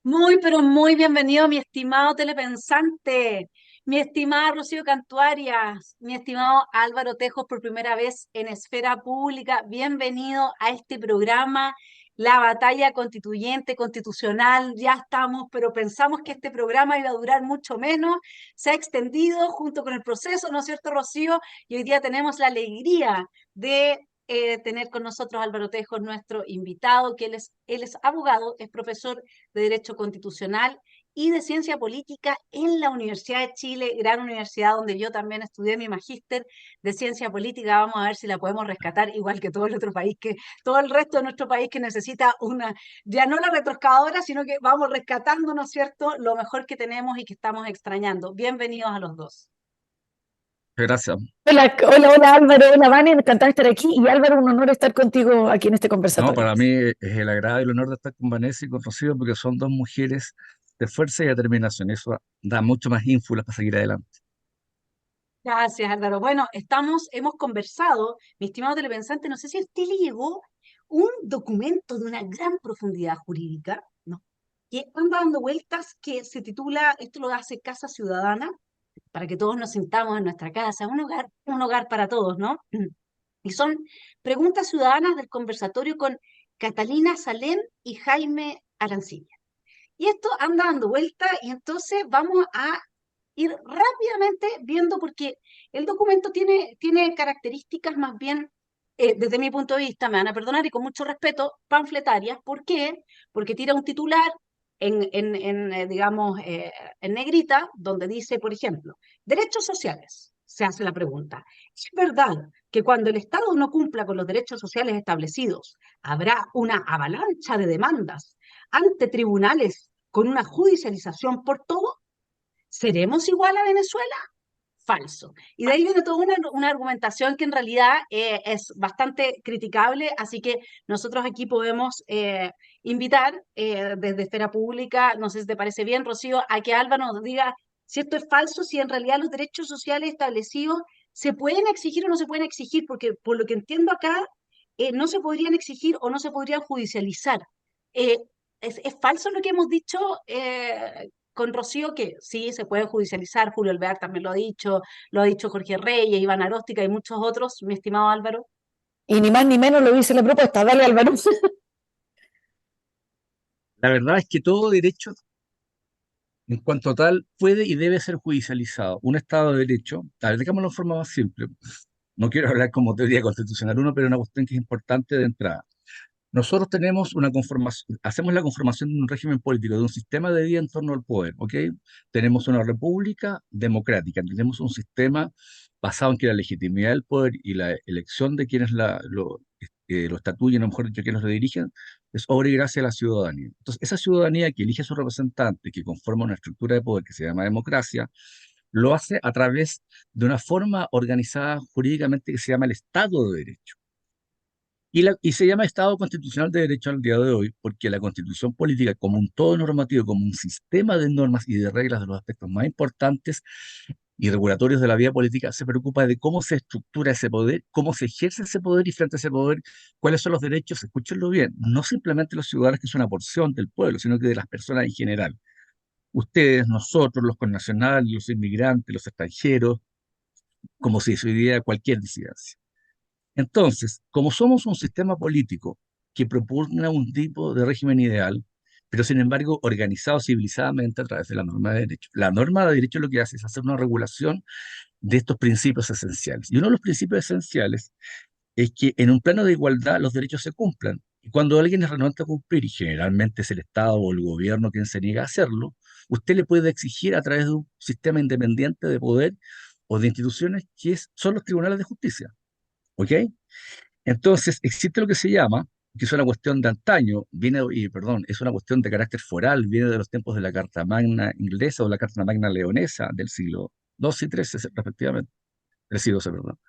Muy, pero muy bienvenido, mi estimado telepensante, mi estimada Rocío Cantuarias, mi estimado Álvaro Tejos por primera vez en Esfera Pública. Bienvenido a este programa, La Batalla Constituyente, Constitucional. Ya estamos, pero pensamos que este programa iba a durar mucho menos. Se ha extendido junto con el proceso, ¿no es cierto, Rocío? Y hoy día tenemos la alegría de tener con nosotros a Álvaro Tejos, nuestro invitado, que él es abogado, es profesor de Derecho Constitucional y de Ciencia Política en la Universidad de Chile, gran universidad donde yo también estudié mi magíster de Ciencia Política. Vamos a ver si la podemos rescatar, igual que todo el otro país, que todo el resto de nuestro país que necesita una, ya no la retroexcavadora, sino que vamos rescatando, ¿no es cierto?, lo mejor que tenemos y que estamos extrañando. Bienvenidos a los dos. Gracias. Hola, hola, hola Álvaro, hola Vane, encantada de estar aquí. Y Álvaro, un honor estar contigo aquí en este No, conversatorio. para mí es el agrado y el honor de estar con Vanessa y con Rocío porque son dos mujeres de fuerza y determinación. Eso da mucho más ínfulas para seguir adelante. Gracias, Álvaro. Bueno, hemos conversado, mi estimado telepensante, no sé si a usted le llegó un documento de una gran profundidad jurídica, ¿no? Que anda dando vueltas, que se titula, esto lo hace Casa Ciudadana, para que todos nos sintamos en nuestra casa, un hogar para todos, ¿no? Y son preguntas ciudadanas del conversatorio con Catalina Salem y Jaime Arancibia. Y esto anda dando vuelta y entonces vamos a ir rápidamente viendo porque el documento tiene características más bien, desde mi punto de vista, me van a perdonar y con mucho respeto, panfletarias. ¿Por qué? Porque tira un titular digamos, en negrita, donde dice, por ejemplo, derechos sociales. Se hace la pregunta, ¿es verdad que cuando el Estado no cumpla con los derechos sociales establecidos, habrá una avalancha de demandas ante tribunales con una judicialización por todo? ¿Seremos igual a Venezuela? Falso. Y de ahí viene toda una argumentación que en realidad es bastante criticable, así que nosotros aquí podemos invitar desde Esfera Pública, no sé si te parece bien, Rocío, a que Alba nos diga si esto es falso, si en realidad los derechos sociales establecidos se pueden exigir o no se pueden exigir, porque por lo que entiendo acá, no se podrían exigir o no se podrían judicializar. Eh, es falso lo que hemos dicho con Rocío, que sí se puede judicializar, Julio Alvear también lo ha dicho Jorge Reyes, Iván Aróstica y muchos otros, mi estimado Álvaro. Y ni más ni menos lo dice la propuesta. Dale, Álvaro. La verdad es que todo derecho, en cuanto a tal, puede y debe ser judicializado. Un Estado de Derecho, a ver, digámoslo de forma más simple. No quiero hablar como teoría constitucional uno, pero una cuestión que es importante de entrada. Nosotros tenemos una conformación, hacemos la conformación de un régimen político, de un sistema de vida en torno al poder, ¿ok? Tenemos una república democrática, tenemos un sistema basado en que la legitimidad del poder y la elección de quienes lo estatuyen, o mejor dicho, quienes lo dirigen, es obra y gracia de la ciudadanía. Entonces, esa ciudadanía que elige a sus representantes, que conforma una estructura de poder que se llama democracia, lo hace a través de una forma organizada jurídicamente que se llama el Estado de Derecho. Y se llama Estado Constitucional de Derecho al día de hoy porque la constitución política, como un todo normativo, como un sistema de normas y de reglas de los aspectos más importantes y regulatorios de la vida política, se preocupa de cómo se estructura ese poder, cómo se ejerce ese poder y frente a ese poder, cuáles son los derechos, escúchenlo bien, no simplemente los ciudadanos que son una porción del pueblo, sino que de las personas en general. Ustedes, nosotros, los connacionales, los inmigrantes, los extranjeros, como se diría cualquier disidencia. Entonces, como somos un sistema político que propugna un tipo de régimen ideal, pero sin embargo organizado civilizadamente a través de la norma de derecho. La norma de derecho lo que hace es hacer una regulación de estos principios esenciales. Y uno de los principios esenciales es que en un plano de igualdad los derechos se cumplan. Cuando alguien es renuente a cumplir, y generalmente es el Estado o el gobierno quien se niega a hacerlo, usted le puede exigir a través de un sistema independiente de poder o de instituciones son los tribunales de justicia. ¿Ok? Entonces, existe lo que se llama, que es una cuestión de antaño, perdón, es una cuestión de carácter foral, viene de los tiempos de la Carta Magna inglesa o la Carta Magna leonesa del siglo XII y XIII, respectivamente, del siglo XII, perdón.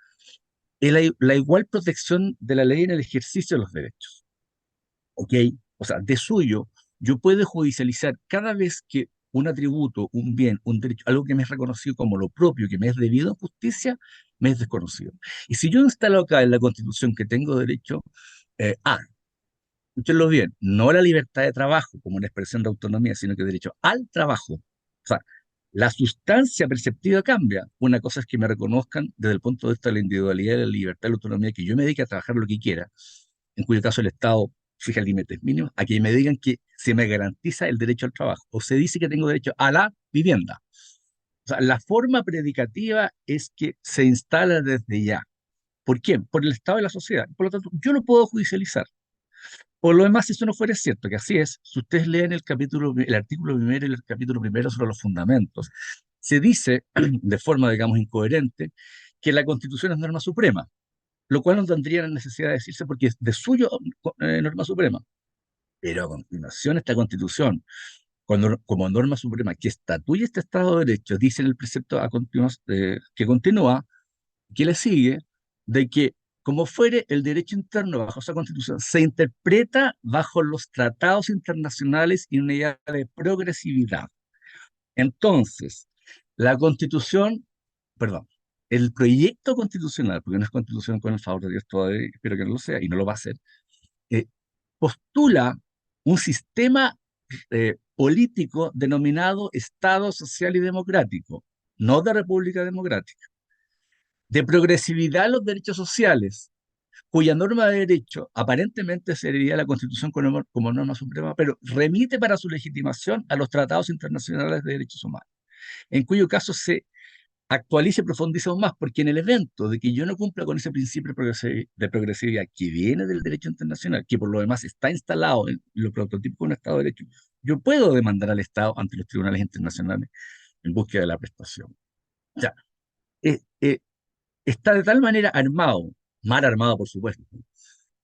Y la igual protección de la ley en el ejercicio de los derechos. ¿Ok? O sea, de suyo, yo puedo judicializar cada vez que un atributo, un bien, un derecho, algo que me es reconocido como lo propio, que me es debido a justicia, me es desconocido. Y si yo instalo acá en la Constitución que tengo derecho escúchenlo bien, no a la libertad de trabajo como una expresión de autonomía, sino que derecho al trabajo. O sea, la sustancia perceptiva cambia. Una cosa es que me reconozcan desde el punto de vista de la individualidad, de la libertad, de la autonomía, que yo me dedique a trabajar lo que quiera, en cuyo caso el Estado fija límites mínimos, a que me digan que se me garantiza el derecho al trabajo, o se dice que tengo derecho a la vivienda. O sea, la forma predicativa es que se instala desde ya. ¿Por quién? Por el Estado y la sociedad. Por lo tanto, yo no puedo judicializar. Por lo demás, si eso no fuera cierto, que así es, si ustedes leen el artículo primero y el capítulo primero sobre los fundamentos, se dice de forma, digamos, incoherente que la Constitución es norma suprema, lo cual no tendría la necesidad de decirse porque es de suyo norma suprema. Pero a continuación, esta Constitución, como norma suprema que estatuye este Estado de Derecho, dice en el precepto que continúa, que le sigue, de que como fuere el derecho interno bajo esa constitución, se interpreta bajo los tratados internacionales y una idea de progresividad. Entonces, la constitución, perdón, el proyecto constitucional, porque no es constitución con el favor de Dios todavía, espero que no lo sea y no lo va a ser, eh, postula un sistema político denominado Estado Social y Democrático, no de República Democrática, de progresividad en los derechos sociales, cuya norma de derecho aparentemente sería la Constitución como norma suprema, pero remite para su legitimación a los tratados internacionales de derechos humanos, en cuyo caso se actualiza y profundiza aún más, porque en el evento de que yo no cumpla con ese principio de progresividad que viene del derecho internacional, que por lo demás está instalado en los prototipos de un Estado de Derecho, yo puedo demandar al Estado ante los tribunales internacionales en búsqueda de la prestación. O sea, eh, eh, está de tal manera armado, mal armado por supuesto,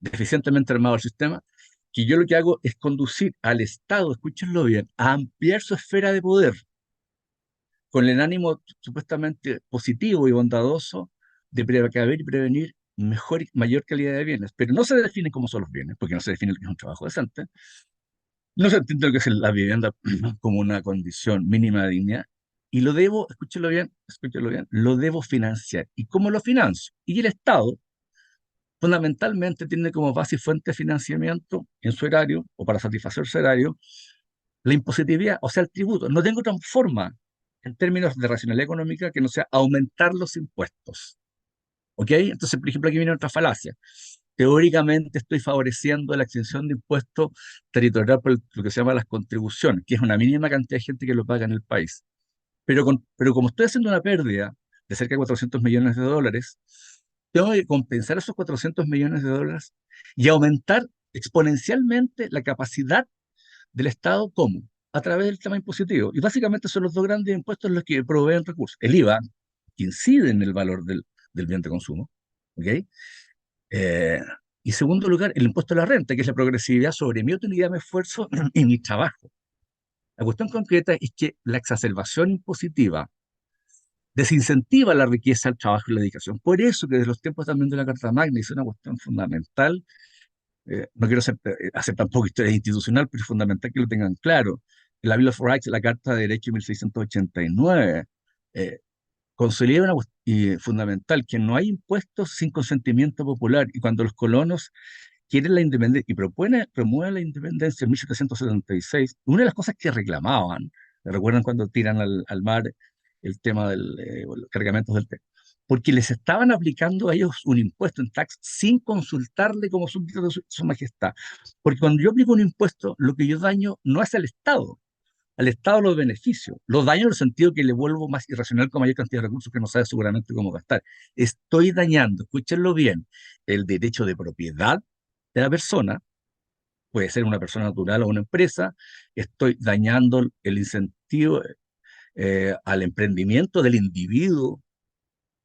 deficientemente armado el sistema, que yo lo que hago es conducir al Estado, escúchenlo bien, a ampliar su esfera de poder, con el ánimo supuestamente positivo y bondadoso de precaver y prevenir mayor calidad de bienes, pero no se define cómo son los bienes, porque no se define lo que es un trabajo decente, no se entiende lo que es la vivienda como una condición mínima de dignidad, y lo debo, escúchelo bien, lo debo financiar. ¿Y cómo lo financio? Y el Estado fundamentalmente tiene como base y fuente de financiamiento en su erario, o para satisfacer su erario, la impositividad, o sea, el tributo. No tengo otra forma, en términos de racionalidad económica, que no sea aumentar los impuestos. ¿Ok? Entonces, por ejemplo, aquí viene otra falacia. Teóricamente estoy favoreciendo la exención de impuestos territorial por lo que se llama las contribuciones, que es una mínima cantidad de gente que lo paga en el país. Pero como estoy haciendo una pérdida de cerca de 400 millones de dólares, tengo que compensar esos 400 millones de dólares y aumentar exponencialmente la capacidad del Estado. ¿Cómo? A través del tema impositivo. Y básicamente son los dos grandes impuestos los que proveen recursos. El IVA, que incide en el valor del bien de consumo, ¿ok? Eh, y segundo lugar, el impuesto a la renta, que es la progresividad sobre mi utilidad, mi esfuerzo y mi trabajo. La cuestión concreta es que la exacerbación impositiva desincentiva la riqueza, el trabajo y la dedicación. Por eso que desde los tiempos también de la Carta Magna es una cuestión fundamental. No quiero hacer tampoco historia institucional, pero es fundamental que lo tengan claro. La Bill of Rights, la Carta de Derecho de 1689, eh, consolida fundamental que no hay impuestos sin consentimiento popular. Y cuando los colonos quieren la independencia y promueven la independencia en 1776, una de las cosas que reclamaban, ¿recuerdan cuando tiran al mar el tema de los cargamentos del té? Porque les estaban aplicando a ellos un impuesto en tax sin consultarle como súbdito de su majestad. Porque cuando yo aplico un impuesto, lo que yo daño no es al Estado los beneficio, los daño en el sentido que le vuelvo más irracional con mayor cantidad de recursos que no sabe seguramente cómo gastar. Estoy dañando, escúchenlo bien, el derecho de propiedad de la persona, puede ser una persona natural o una empresa, estoy dañando el incentivo al emprendimiento del individuo,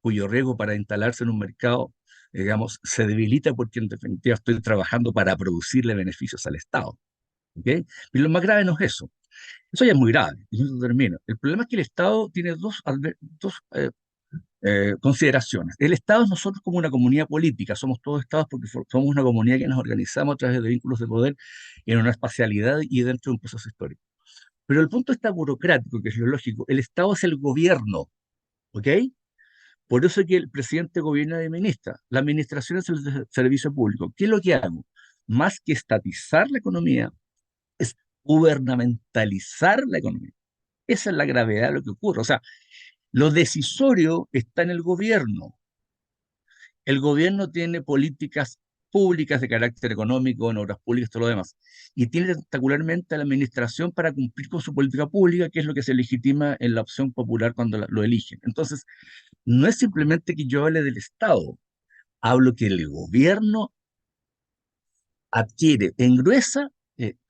cuyo riesgo para instalarse en un mercado, digamos, se debilita porque en definitiva estoy trabajando para producirle beneficios al Estado. ¿Ok? Y lo más grave no es eso. Eso ya es muy grave, y eso termina. El problema es que el Estado tiene dos consideraciones. El Estado es nosotros como una comunidad política, somos todos Estados porque somos una comunidad que nos organizamos a través de vínculos de poder en una espacialidad y dentro de un proceso histórico. Pero el punto está burocrático, que es lo lógico. El Estado es el gobierno, ¿ok? Por eso es que el presidente gobierna de ministra. La administración es el servicio público. ¿Qué es lo que hago? Más que estatizar la economía, es gubernamentalizar la economía. Esa es la gravedad de lo que ocurre. O sea, lo decisorio está en el gobierno. El gobierno tiene políticas públicas de carácter económico, en obras públicas, todo lo demás. Y tiene espectacularmente a la administración para cumplir con su política pública, que es lo que se legitima en la opción popular cuando lo eligen. Entonces, no es simplemente que yo hable del Estado, hablo que el gobierno adquiere, engruesa,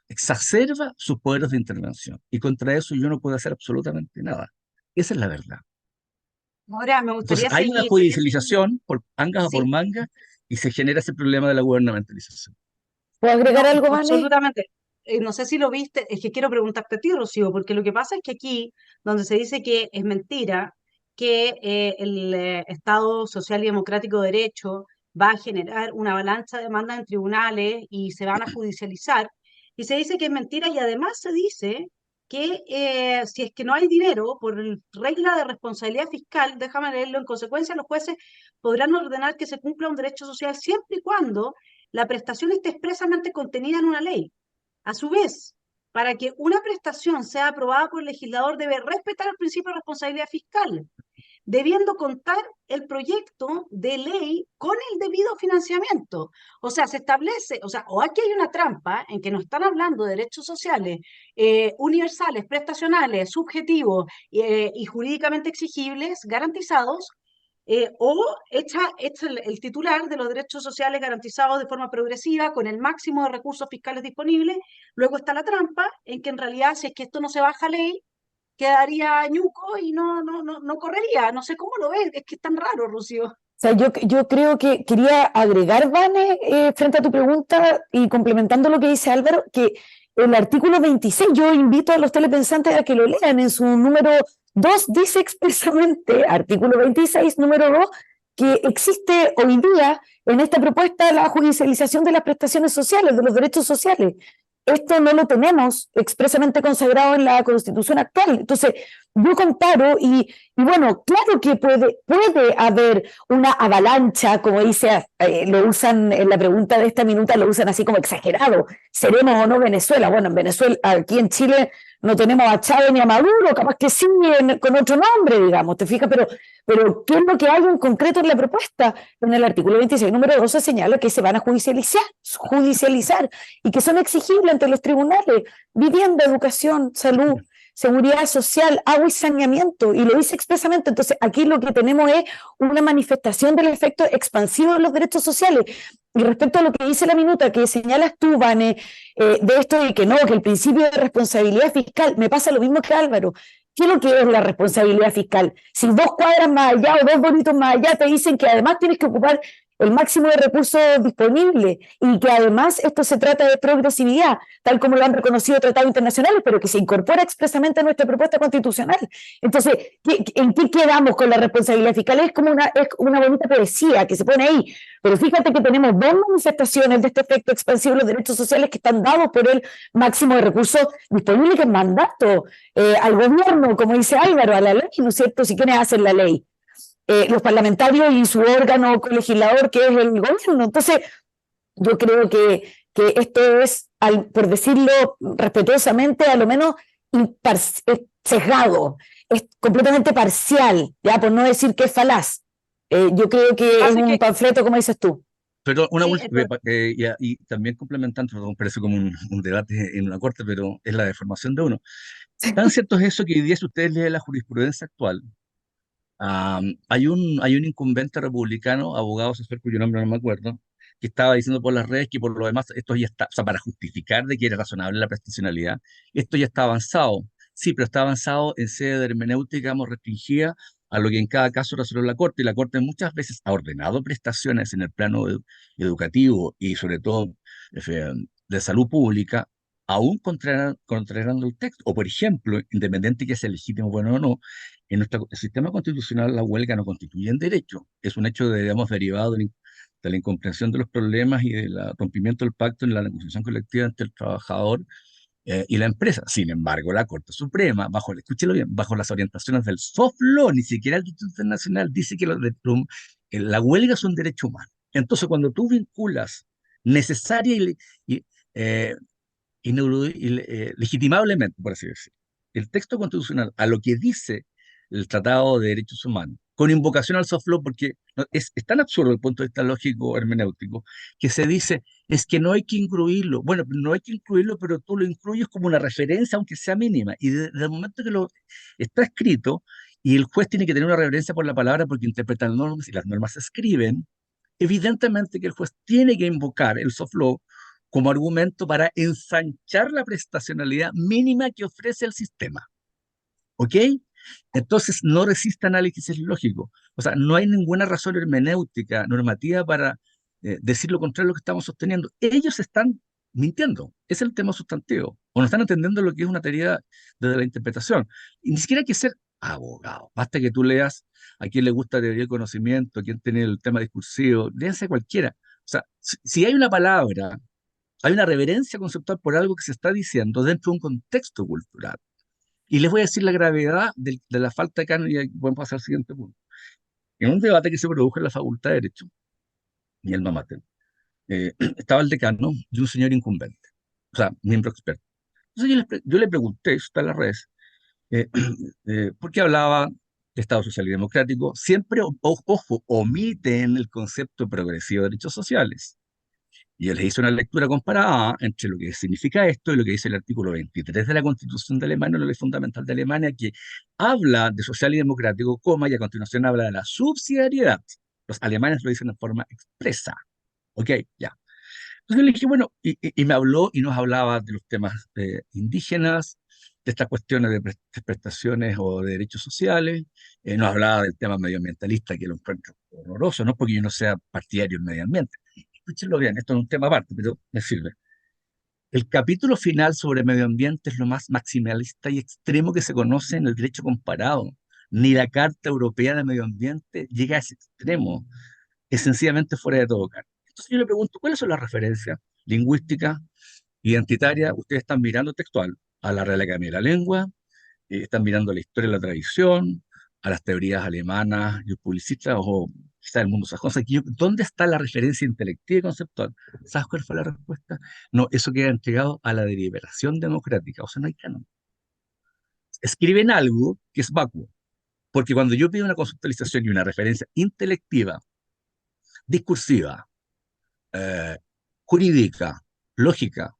exacerba sus poderes de intervención. Y contra eso yo no puedo hacer absolutamente nada. Esa es la verdad. Ahora, me Entonces gustaría hay una seguir. judicialización por angas o por Sí, manga y se genera ese problema de la gubernamentalización. ¿Puedo agregar no, algo, Vane? absolutamente. No sé si lo viste, es que quiero preguntarte a ti, Rocío, porque lo que pasa es que aquí, donde se dice que es mentira, que el Estado Social y Democrático de Derecho va a generar una avalancha de demandas en tribunales y se van a judicializar, y se dice que es mentira y además se dice que si es que no hay dinero, por regla de responsabilidad fiscal, déjame leerlo, en consecuencia los jueces podrán ordenar que se cumpla un derecho social siempre y cuando la prestación esté expresamente contenida en una ley. A su vez, para que una prestación sea aprobada por el legislador debe respetar el principio de responsabilidad fiscal, debiendo contar el proyecto de ley con el debido financiamiento. O sea, se establece, o sea, o aquí hay una trampa en que nos están hablando de derechos sociales universales, prestacionales, subjetivos y jurídicamente exigibles, garantizados, o echa el titular de los derechos sociales garantizados de forma progresiva con el máximo de recursos fiscales disponibles. Luego está la trampa en que en realidad si es que esto no se baja a ley, quedaría ñuco y no correría. No sé cómo lo ves, es que es tan raro, Rocío. O sea, yo creo que quería agregar, Vane, frente a tu pregunta y complementando lo que dice Álvaro, que el artículo 26, yo invito a los telepensantes a que lo lean, en su número 2 dice expresamente, artículo 26, número 2, que existe hoy día en esta propuesta la judicialización de las prestaciones sociales, de los derechos sociales. Esto no lo tenemos expresamente consagrado en la Constitución actual. Entonces, yo comparo y bueno, claro que puede haber una avalancha, como dice, lo usan en la pregunta de esta minuta, lo usan así como exagerado. ¿Seremos o no Venezuela? Bueno, en Venezuela, aquí en Chile no tenemos a Chávez ni a Maduro, capaz que sí, con otro nombre, digamos, ¿te fijas? Pero ¿qué es lo que hay en concreto en la propuesta? En el artículo 26, número 2, se señala que se van a judicializar y que son exigibles ante los tribunales: vivienda, educación, salud, seguridad social, agua y saneamiento, y lo dice expresamente. Entonces, aquí lo que tenemos es una manifestación del efecto expansivo de los derechos sociales. Y respecto a lo que dice la minuta, que señalas tú, Vane, de esto de que no, que el principio de responsabilidad fiscal, me pasa lo mismo que Álvaro. ¿Qué es lo que es la responsabilidad fiscal? Si 2 cuadras más allá o 2 bonitos más allá te dicen que además tienes que ocupar el máximo de recursos disponibles y que además esto se trata de progresividad, tal como lo han reconocido tratados internacionales, pero que se incorpora expresamente a nuestra propuesta constitucional. Entonces, ¿en qué quedamos con la responsabilidad fiscal? Es como una bonita poesía que se pone ahí, pero fíjate que tenemos 2 manifestaciones de este efecto expansivo de los derechos sociales que están dados por el máximo de recursos disponibles, que es mandato al gobierno, como dice Álvaro, a la ley, ¿no es cierto? Si quienes hacen la ley. Los parlamentarios y su órgano colegislador, que es el gobierno. Entonces, yo creo que esto es, por decirlo respetuosamente, a lo menos sesgado, es completamente parcial, ya por no decir que es falaz. Yo creo que es Pasa un que, panfleto, como dices tú. Pero una sí, última, y también complementando, perdón, parece como un debate en una corte, pero es la deformación de uno. Tan cierto es eso que hoy día, si ustedes leen la jurisprudencia actual, hay un incumbente republicano, abogado asesor cuyo nombre no me acuerdo, que estaba diciendo por las redes que por lo demás esto ya está, o sea, para justificar de que era razonable la prestacionalidad, esto ya está avanzado. Sí, pero está avanzado en sede de hermenéutica, digamos, restringida a lo que en cada caso resuelve la Corte, y la Corte muchas veces ha ordenado prestaciones en el plano educativo y sobre todo de salud pública, aún contrariando el texto. O, por ejemplo, independiente que sea legítimo, bueno o no, en nuestro sistema constitucional la huelga no constituye un derecho, es un hecho, digamos, derivado de la incomprensión de los problemas y del rompimiento del pacto en la negociación colectiva entre el trabajador y la empresa. Sin embargo, la Corte Suprema, escúchelo bien, bajo las orientaciones del soft law, ni siquiera el derecho internacional, dice que la huelga es un derecho humano. Entonces, cuando tú vinculas necesaria y, eh, legitimablemente, por así decirlo, el texto constitucional a lo que dice el Tratado de Derechos Humanos, con invocación al soft law, porque es tan absurdo desde el punto de vista lógico hermenéutico, que se dice, es que no hay que incluirlo. Bueno, no hay que incluirlo, pero tú lo incluyes como una referencia, aunque sea mínima. Y desde el momento que lo está escrito, y el juez tiene que tener una reverencia por la palabra porque interpreta las normas y las normas se escriben, evidentemente que el juez tiene que invocar el soft law como argumento para ensanchar la prestacionalidad mínima que ofrece el sistema. ¿Ok? Entonces no resiste análisis lógico. O sea, no hay ninguna razón hermenéutica, normativa para decir lo contrario a lo que estamos sosteniendo. Ellos están mintiendo. Es el tema sustantivo. O no están entendiendo lo que es una teoría desde la interpretación. Y ni siquiera hay que ser abogado. Basta que tú leas a quien le gusta teoría del conocimiento, a quien tiene el tema discursivo, léanse cualquiera. O sea, si hay una palabra, hay una reverencia conceptual por algo que se está diciendo dentro de un contexto cultural. Y les voy a decir la gravedad de la falta de canon, y podemos pasar al siguiente punto. En un debate que se produjo en la Facultad de Derecho, y el mater, estaba el decano y un señor incumbente, o sea, miembro experto. Entonces yo le pregunté, eso está en las redes, eh, ¿por qué hablaba de Estado Social y Democrático? Siempre, ojo, omiten el concepto progresivo de derechos sociales. Y yo les hice una lectura comparada entre lo que significa esto y lo que dice el artículo 23 de la Constitución de Alemania, la ley fundamental de Alemania, que habla de social y democrático, y a continuación habla de la subsidiariedad. Los alemanes lo dicen de forma expresa. Ok, ya. Entonces yo le dije, bueno, y me habló y nos hablaba de los temas indígenas, de estas cuestiones de prestaciones o de derechos sociales, nos hablaba del tema medioambientalista, que lo encuentro horroroso, no porque yo no sea partidario del medio ambiente. Escúchenlo bien, esto es un tema aparte, pero me sirve. El capítulo final sobre medio ambiente es lo más maximalista y extremo que se conoce en el derecho comparado. Ni la Carta Europea de Medio Ambiente llega a ese extremo. Es sencillamente fuera de todo cargo. Entonces yo le pregunto, ¿cuáles son las referencias lingüísticas, identitarias? Ustedes están mirando textual a la Real Academia de la Lengua, están mirando la historia y la tradición, a las teorías alemanas y publicistas, o quizá del mundo sajón. O sea, ¿dónde está la referencia intelectiva y conceptual? ¿Sabes cuál fue la respuesta? No, eso queda entregado a la deliberación democrática, o sea, no hay canon. Escriben algo que es vacuo, porque cuando yo pido una conceptualización y una referencia intelectiva, discursiva, eh, jurídica, lógica,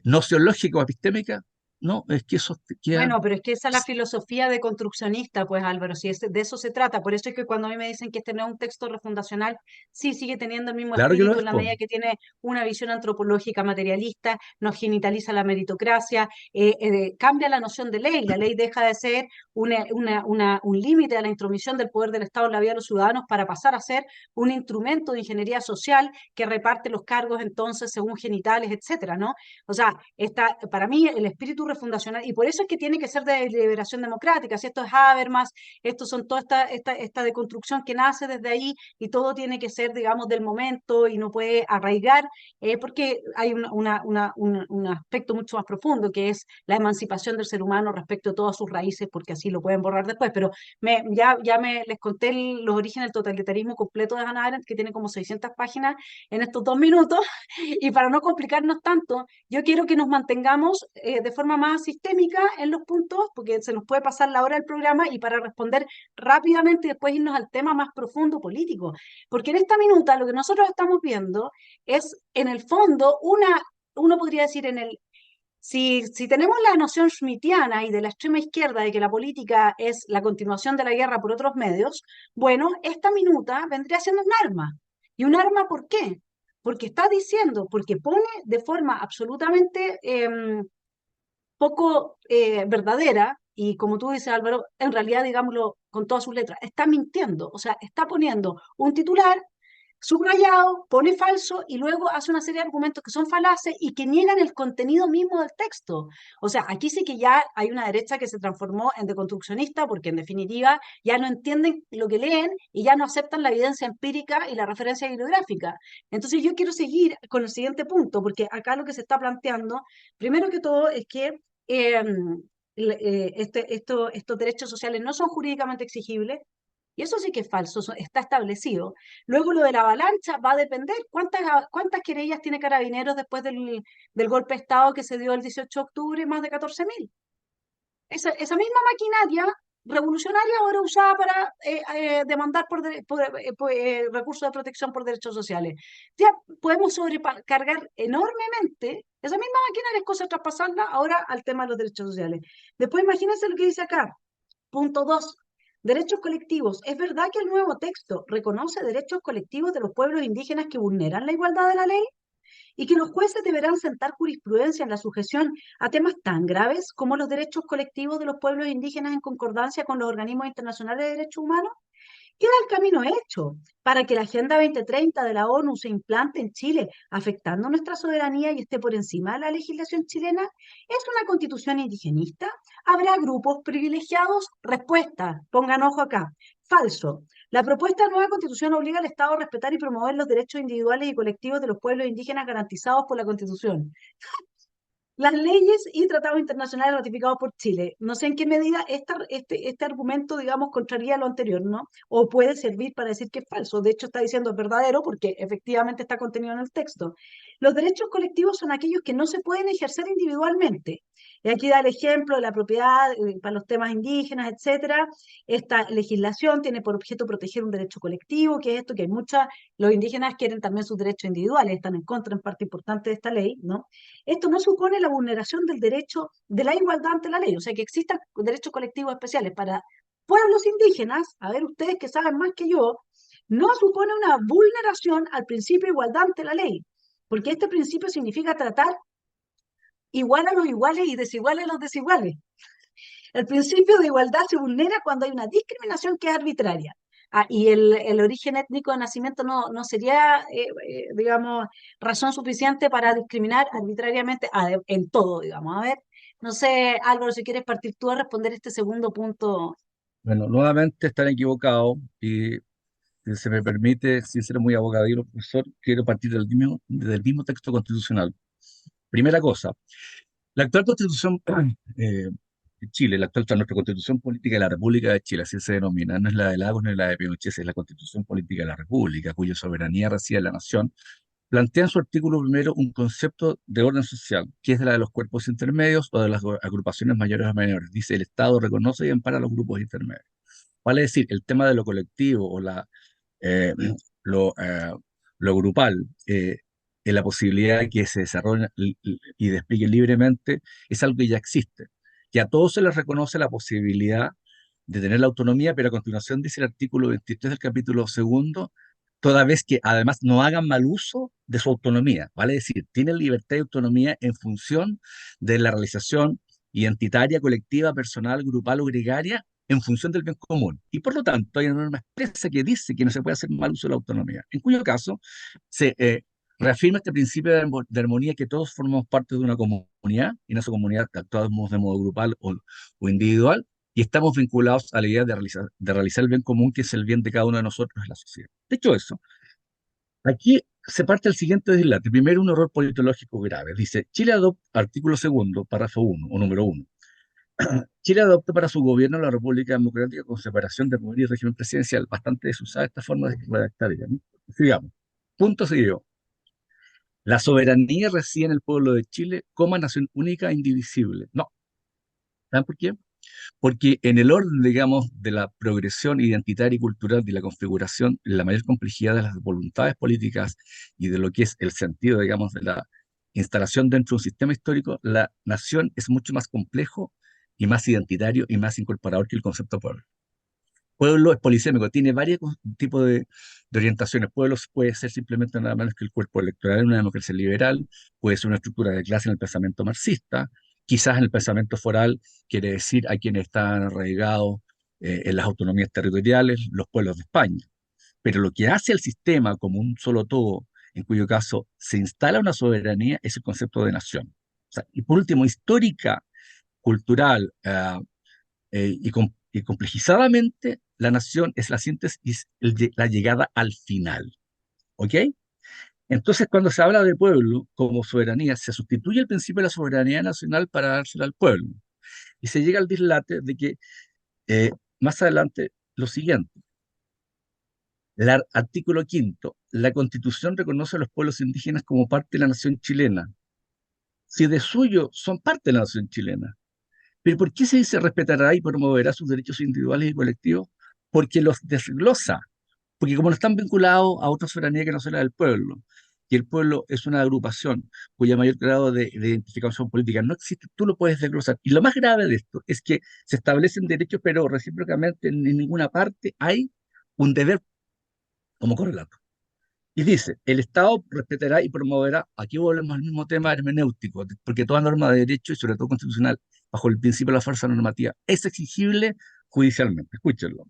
nociológica o epistémica, no, es que eso queda... Bueno, pero es que esa es la filosofía de construccionista, pues Álvaro, si de eso se trata. Por eso es que cuando a mí me dicen que este no es un texto refundacional, sí sigue teniendo el mismo Claro que lo espíritu es, en la po. medida que tiene una visión antropológica materialista, nos genitaliza la meritocracia, cambia la noción de ley. La ley deja de ser un límite a la intromisión del poder del Estado en la vida de los ciudadanos para pasar a ser un instrumento de ingeniería social que reparte los cargos entonces según genitales, etcétera, ¿no? O sea, para mí el espíritu refundacional, y por eso es que tiene que ser de liberación democrática, si esto es Habermas, estos son toda esta deconstrucción que nace desde ahí, y todo tiene que ser, digamos, del momento, y no puede arraigar, porque hay un aspecto mucho más profundo, que es la emancipación del ser humano respecto a todas sus raíces, porque así lo pueden borrar después, pero les conté los orígenes del totalitarismo completo de Hannah Arendt, que tiene como 600 páginas en estos 2 minutos, y para no complicarnos tanto, yo quiero que nos mantengamos de forma más sistémica en los puntos, porque se nos puede pasar la hora del programa, y para responder rápidamente y después irnos al tema más profundo político. Porque en esta minuta lo que nosotros estamos viendo es, en el fondo, uno podría decir, si tenemos la noción schmittiana y de la extrema izquierda de que la política es la continuación de la guerra por otros medios, bueno, esta minuta vendría siendo un arma. ¿Y un arma por qué? porque está diciendo, porque pone de forma absolutamente poco verdadera, y como tú dices, Álvaro, en realidad, digámoslo con todas sus letras, está mintiendo, o sea, está poniendo un titular subrayado, pone falso y luego hace una serie de argumentos que son falaces y que niegan el contenido mismo del texto. O sea, aquí sí que ya hay una derecha que se transformó en deconstruccionista porque en definitiva ya no entienden lo que leen y ya no aceptan la evidencia empírica y la referencia bibliográfica. Entonces yo quiero seguir con el siguiente punto porque acá lo que se está planteando, primero que todo, es que eh, estos derechos sociales no son jurídicamente exigibles, y eso sí que es falso, está establecido. Luego lo de la avalancha va a depender cuántas querellas tiene Carabineros después del golpe de Estado que se dio el 18 de octubre, más de 14.000. Esa misma maquinaria revolucionaria ahora usada para demandar recursos de protección por derechos sociales. Ya podemos sobrecargar enormemente esa misma maquinaria, es cosa de traspasarla ahora al tema de los derechos sociales. Después imagínense lo que dice acá. Punto 2. Derechos colectivos. ¿Es verdad que el nuevo texto reconoce derechos colectivos de los pueblos indígenas que vulneran la igualdad de la ley? ¿Y que los jueces deberán sentar jurisprudencia en la sujeción a temas tan graves como los derechos colectivos de los pueblos indígenas en concordancia con los organismos internacionales de derechos humanos? Queda el camino hecho para que la Agenda 2030 de la ONU se implante en Chile, afectando nuestra soberanía y esté por encima de la legislación chilena. ¿Es una constitución indigenista? ¿Habrá grupos privilegiados? Respuesta, pongan ojo acá. Falso. La propuesta de nueva constitución obliga al Estado a respetar y promover los derechos individuales y colectivos de los pueblos indígenas garantizados por la Constitución, las leyes y tratados internacionales ratificados por Chile. No sé en qué medida este argumento, digamos, contraría lo anterior, ¿no? O puede servir para decir que es falso. De hecho, está diciendo es verdadero porque efectivamente está contenido en el texto. Los derechos colectivos son aquellos que no se pueden ejercer individualmente. Y aquí da el ejemplo de la propiedad para los temas indígenas, etcétera. Esta legislación tiene por objeto proteger un derecho colectivo, que es esto que hay los indígenas quieren también sus derechos individuales, están en contra en parte importante de esta ley, ¿no? Esto no supone la vulneración del derecho de la igualdad ante la ley, o sea, que existan derechos colectivos especiales para pueblos indígenas, a ver ustedes que saben más que yo, no supone una vulneración al principio de igualdad ante la ley, porque este principio significa tratar igual a los iguales y desigual a los desiguales. El principio de igualdad se vulnera cuando hay una discriminación que es arbitraria. Y el origen étnico de nacimiento no sería, digamos, razón suficiente para discriminar arbitrariamente en todo, digamos. A ver, no sé, Álvaro, si quieres partir tú a responder este segundo punto. Bueno, nuevamente están equivocados y si se me permite, sin ser muy abogadillo, profesor, quiero partir del mismo texto constitucional. Primera cosa, la actual constitución de Chile, nuestra constitución política de la República de Chile, así se denomina, no es la de Lagos, no es la de Pinochet, es la constitución política de la República, cuya soberanía reside en la nación, plantea en su artículo primero un concepto de orden social, que es de la de los cuerpos intermedios o de las agrupaciones mayores o menores. Dice, el Estado reconoce y ampara a los grupos intermedios. Vale decir, el tema de lo colectivo o eh, lo, eh, lo grupal, en la posibilidad de que se desarrollen y desplieguen libremente, es algo que ya existe. Que a todos se les reconoce la posibilidad de tener la autonomía, pero a continuación dice el artículo 23 del capítulo segundo, toda vez que además no hagan mal uso de su autonomía, vale decir, tienen libertad y autonomía en función de la realización identitaria, colectiva, personal, grupal o gregaria, en función del bien común. Y por lo tanto, hay una norma expresa que dice que no se puede hacer mal uso de la autonomía, en cuyo caso se reafirma este principio de armonía, que todos formamos parte de una comunidad, y en esa comunidad actuamos de modo grupal o individual, y estamos vinculados a la idea de realizar el bien común, que es el bien de cada uno de nosotros en la sociedad. Dicho eso, aquí se parte el siguiente dislate. Primero, un error politológico grave. Dice, Chile adopta, artículo segundo, párrafo 1, o número 1. Chile adopta para su gobierno la República Democrática con separación de poder y régimen presidencial. Bastante desusada esta forma de redactar, ¿no? Sigamos. Punto seguido. La soberanía reside en el pueblo de Chile como nación única e indivisible. No. ¿Saben por qué? Porque en el orden, digamos, de la progresión identitaria y cultural de la configuración, la mayor complejidad de las voluntades políticas y de lo que es el sentido, digamos, de la instalación dentro de un sistema histórico, la nación es mucho más complejo y más identitario y más incorporador que el concepto pueblo. Pueblo es polisémico, tiene varios tipos de orientaciones. Pueblo puede ser simplemente nada menos que el cuerpo electoral en una democracia liberal, puede ser una estructura de clase en el pensamiento marxista, quizás en el pensamiento foral quiere decir a quienes están arraigados en las autonomías territoriales, los pueblos de España. Pero lo que hace el sistema como un solo todo, en cuyo caso se instala una soberanía, es el concepto de nación. O sea, y por último, histórica, cultural y complejizadamente, la nación es la síntesis, la llegada al final. ¿Ok? Entonces, cuando se habla de pueblo como soberanía, se sustituye el principio de la soberanía nacional para dársela al pueblo. Y se llega al dislate de que más adelante lo siguiente. El artículo quinto, la Constitución reconoce a los pueblos indígenas como parte de la nación chilena. Si de suyo son parte de la nación chilena. ¿Pero por qué se dice respetará y promoverá sus derechos individuales y colectivos? Porque los desglosa. Porque como no están vinculados a otra soberanía que no sea la del pueblo, y el pueblo es una agrupación cuya mayor grado de identificación política no existe, tú lo puedes desglosar. Y lo más grave de esto es que se establecen derechos, pero recíprocamente en ninguna parte hay un deber como correlato. Y dice, el Estado respetará y promoverá, aquí volvemos al mismo tema hermenéutico, porque toda norma de derecho y sobre todo constitucional, bajo el principio de la fuerza normativa, es exigible judicialmente. Escúchenlo.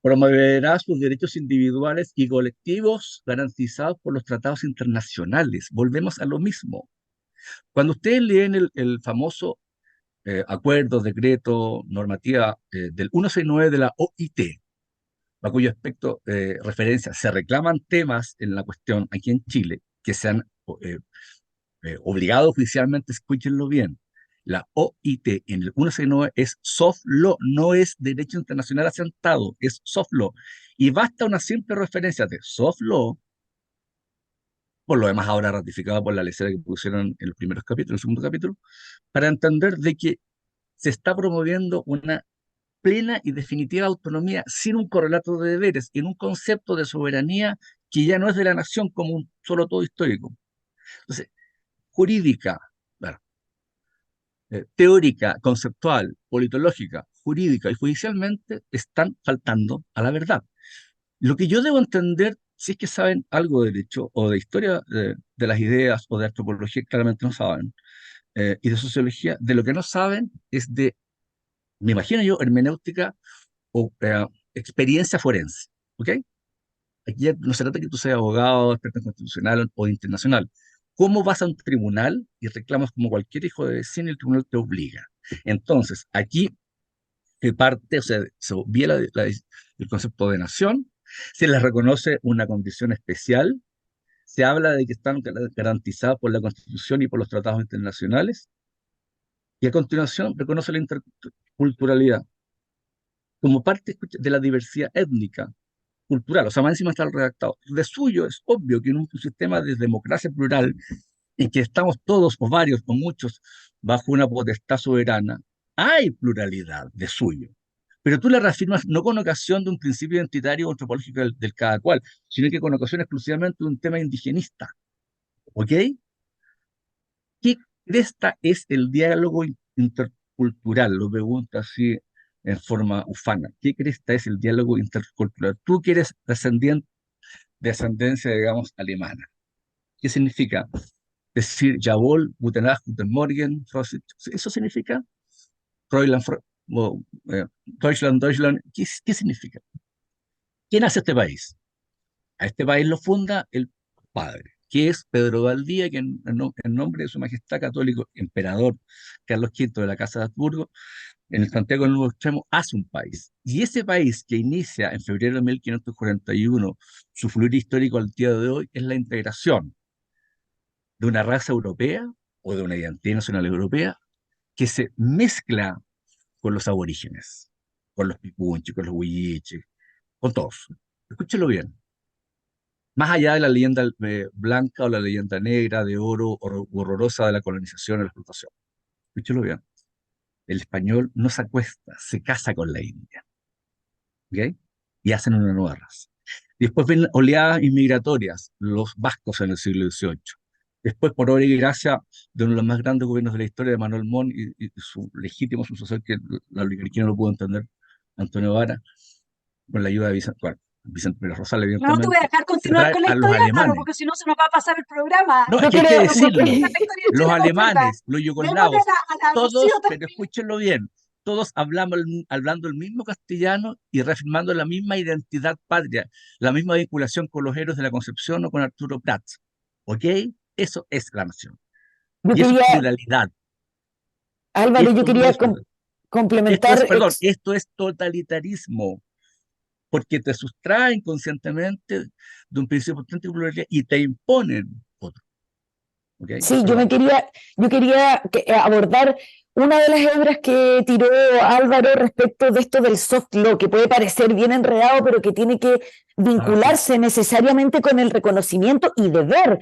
Promoverá sus derechos individuales y colectivos garantizados por los tratados internacionales. Volvemos a lo mismo. Cuando ustedes leen el famoso acuerdo, decreto, normativa del 169 de la OIT, a cuyo aspecto referencia se reclaman temas en la cuestión aquí en Chile que se han obligado oficialmente, escúchenlo bien. La OIT en el 169 es soft law, no es derecho internacional asentado, es soft law. Y basta una simple referencia de soft law, por lo demás ahora ratificado por la lecera que pusieron en los primeros capítulos, en el segundo capítulo, para entender de que se está promoviendo una plena y definitiva autonomía sin un correlato de deberes, en un concepto de soberanía que ya no es de la nación como un solo todo histórico. Entonces, jurídica, bueno, teórica, conceptual, politológica, jurídica y judicialmente están faltando a la verdad. Lo que yo debo entender, si es que saben algo de derecho o de historia de las ideas o de antropología, claramente no saben, y de sociología, de lo que no saben es de, me imagino yo, hermenéutica o experiencia forense. ¿Ok? Aquí ya no se trata que tú seas abogado, experto en constitucional o internacional. ¿Cómo vas a un tribunal y reclamas como cualquier hijo de vecino y el tribunal te obliga? Entonces, aquí se parte, o sea, se obvia el concepto de nación, se les reconoce una condición especial, se habla de que están garantizadas por la Constitución y por los tratados internacionales, y a continuación reconoce la interculturalidad como parte escucha, de la diversidad étnica, cultural, o sea, más encima está el redactado. De suyo es obvio que en un sistema de democracia plural, en que estamos todos, o varios, o muchos, bajo una potestad soberana, hay pluralidad de suyo. Pero tú la reafirmas no con ocasión de un principio identitario o antropológico del cada cual, sino que con ocasión exclusivamente de un tema indigenista. ¿Ok? ¿Qué cresta es el diálogo intercultural? Lo pregunto así en forma ufana. ¿Qué cresta es el diálogo intercultural? Tú que eres de ascendencia, digamos, alemana. ¿Qué significa? Decir Jawohl, Guten Tag, Guten Morgen, Prosit. ¿Eso significa? Fräulein, Deutschland, Deutschland. ¿Qué significa? ¿Quién hace este país? A este país lo funda el padre, que es Pedro Valdía, que en nombre de su majestad católico, emperador Carlos V de la Casa de Habsburgo, en el Santiago del Nuevo Extremo, hace un país. Y ese país que inicia en febrero de 1541 su fluir histórico al día de hoy es la integración de una raza europea o de una identidad nacional europea que se mezcla con los aborígenes, con los pipunches, con los huilliches, con todos. Escúchelo bien. Más allá de la leyenda blanca o la leyenda negra, de oro horrorosa de la colonización o la explotación. Escúchelo bien. El español no se acuesta, se casa con la India. ¿Ok? Y hacen una nueva raza. Después ven oleadas inmigratorias, los vascos en el siglo XVIII. Después, por obra y gracia de uno de los más grandes gobiernos de la historia, de Manuel Montt y su legítimo sucesor, que la oligarquía no lo pudo entender, Antonio Vara, con la ayuda de Vicente Pérez Rosales, No te voy a evidentemente, dejar se continuar trae con la a los historia, Álvaro, alemanes. porque si no se nos va a pasar el programa. No, Yo es que hay que quiero, yo decirlo. quiero- La historia de Los Chile completa. alemanes, los Démosle yugoslavos, a la Rocío todos, pero terminar. escúchenlo bien, todos hablando el mismo castellano y reafirmando la misma identidad patria, la misma vinculación con los héroes de la Concepción o con Arturo Prat. ¿Ok? Eso es la nación. yo Y eso es quería, pluralidad. Álvaro, yo Esto no quería es pluralidad. complementar. Perdón, esto es totalitarismo, porque te sustrae inconscientemente de un principio potente de pluralidad y te imponen otro. ¿Ok? Sí, Perdón. yo quería abordar una de las hebras que tiró Álvaro respecto de esto del soft law, que puede parecer bien enredado, pero que tiene que Ah, sí. vincularse necesariamente con el reconocimiento y deber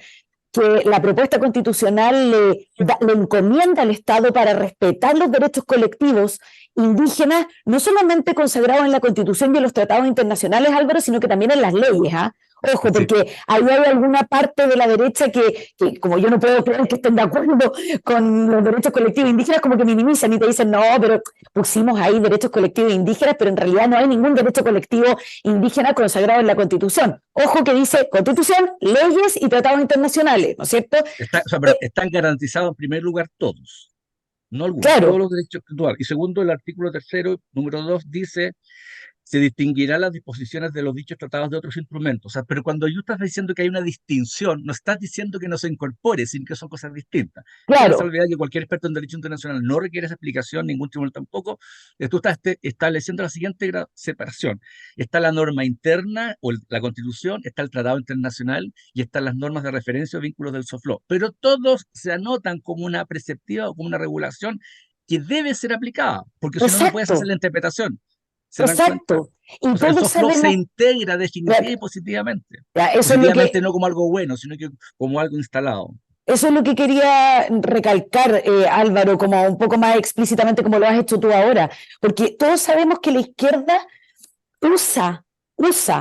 que la propuesta constitucional le encomienda al Estado para respetar los derechos colectivos indígenas, no solamente consagrados en la Constitución y en los tratados internacionales, Álvaro, sino que también en las leyes, ¿ah? Ojo, Sí. porque ahí hay alguna parte de la derecha que, como yo no puedo creer que estén de acuerdo con los derechos colectivos indígenas, como que minimizan y te dicen, no, pero pusimos ahí derechos colectivos indígenas, pero en realidad no hay ningún derecho colectivo indígena consagrado en la Constitución. Ojo que dice Constitución, leyes y tratados internacionales, ¿no es cierto? O sea, pero Eh, están garantizados en primer lugar todos, no algunos, todos claro, los derechos individuales. Y segundo, el artículo tercero, número 2, dice se distinguirá las disposiciones de los dichos tratados de otros instrumentos. O sea, pero cuando tú estás diciendo que hay una distinción, no estás diciendo que no se incorpore, sino que son cosas distintas. Con la claro, salvedad que cualquier experto en derecho internacional no requiere esa explicación, ningún tribunal tampoco, tú estás estableciendo la siguiente separación. Está la norma interna o la constitución, está el tratado internacional y están las normas de referencia o vínculos del soft law. Pero todos se anotan como una preceptiva o como una regulación que debe ser aplicada, porque si no, no puedes hacer exacto, la interpretación. ¿Se dan cuenta? exacto. Y O sea, el todos soft law se sabemos, integra ya, definitiva y positivamente. ya, Positivamente no como algo bueno, sino que como algo instalado. eso es lo que quería recalcar, Álvaro, como un poco más explícitamente como lo has hecho tú ahora, porque todos sabemos que la izquierda usa,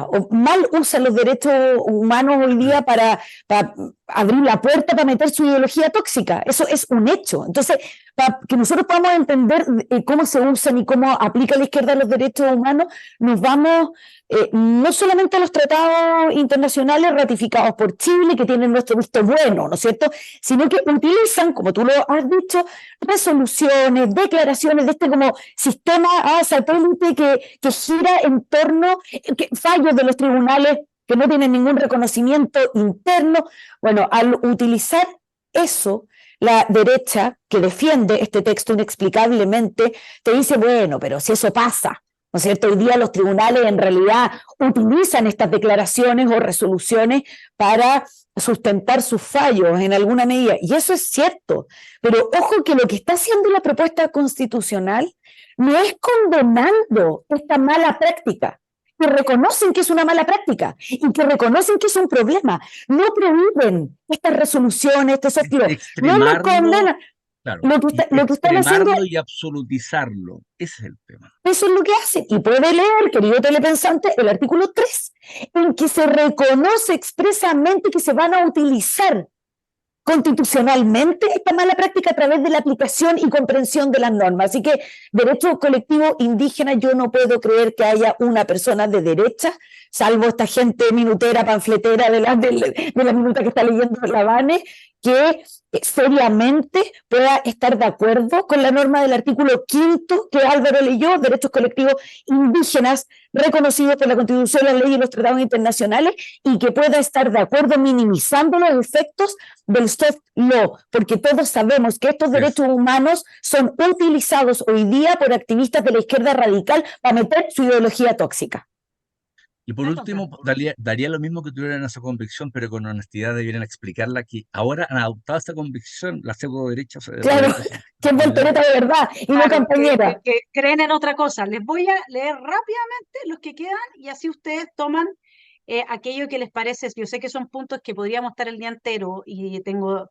o mal usa los derechos humanos hoy día para abrir la puerta para meter su ideología tóxica. Eso es un hecho. Entonces, para que nosotros podamos entender cómo se usan y cómo aplica la izquierda los derechos humanos, nos vamos no solamente a los tratados internacionales ratificados por Chile, que tienen nuestro visto bueno, ¿no es cierto?, sino que utilizan, como tú lo has dicho, resoluciones, declaraciones de este como sistema satélite que gira en torno, fallos de los tribunales que no tienen ningún reconocimiento interno. Bueno, al utilizar eso, la derecha que defiende este texto inexplicablemente te dice, bueno, pero si eso pasa, ¿no es cierto? Hoy día los tribunales en realidad utilizan estas declaraciones o resoluciones para sustentar sus fallos en alguna medida. Y eso es cierto. Pero ojo que lo que está haciendo la propuesta constitucional no es condenando esta mala práctica, que reconocen que es una mala práctica y que reconocen que es un problema. No prohíben estas resoluciones, estos objetivos, no lo Extremarlo, condenan. claro, Lo y lo que están haciendo, extremarlo y absolutizarlo. Ese es el tema. eso es lo que hacen. Y puede leer, querido telepensante, el artículo 3, en que se reconoce expresamente que se van a utilizar constitucionalmente esta mala práctica a través de la aplicación y comprensión de las normas. Así que derecho colectivo indígena, yo no puedo creer que haya una persona de derecha, salvo esta gente minutera, panfletera de la minuta que está leyendo la Vane, que seriamente pueda estar de acuerdo con la norma del artículo 5 que Álvaro leyó, derechos colectivos indígenas reconocidos por la Constitución, la ley y los tratados internacionales, y que pueda estar de acuerdo minimizando los efectos del soft law, porque todos sabemos que estos derechos humanos son utilizados hoy día por activistas de la izquierda radical para meter su ideología tóxica. Y por último, daría lo mismo que tuvieran esa convicción, pero con honestidad debieran explicarla que ahora han adoptado esta convicción, la pseudo derecha o Claro, derecha que es voltereta de verdad y no Claro, campañera. que creen en otra cosa. Les voy a leer rápidamente los que quedan y así ustedes toman aquello que les parece. Yo sé que son puntos que podríamos estar el día entero,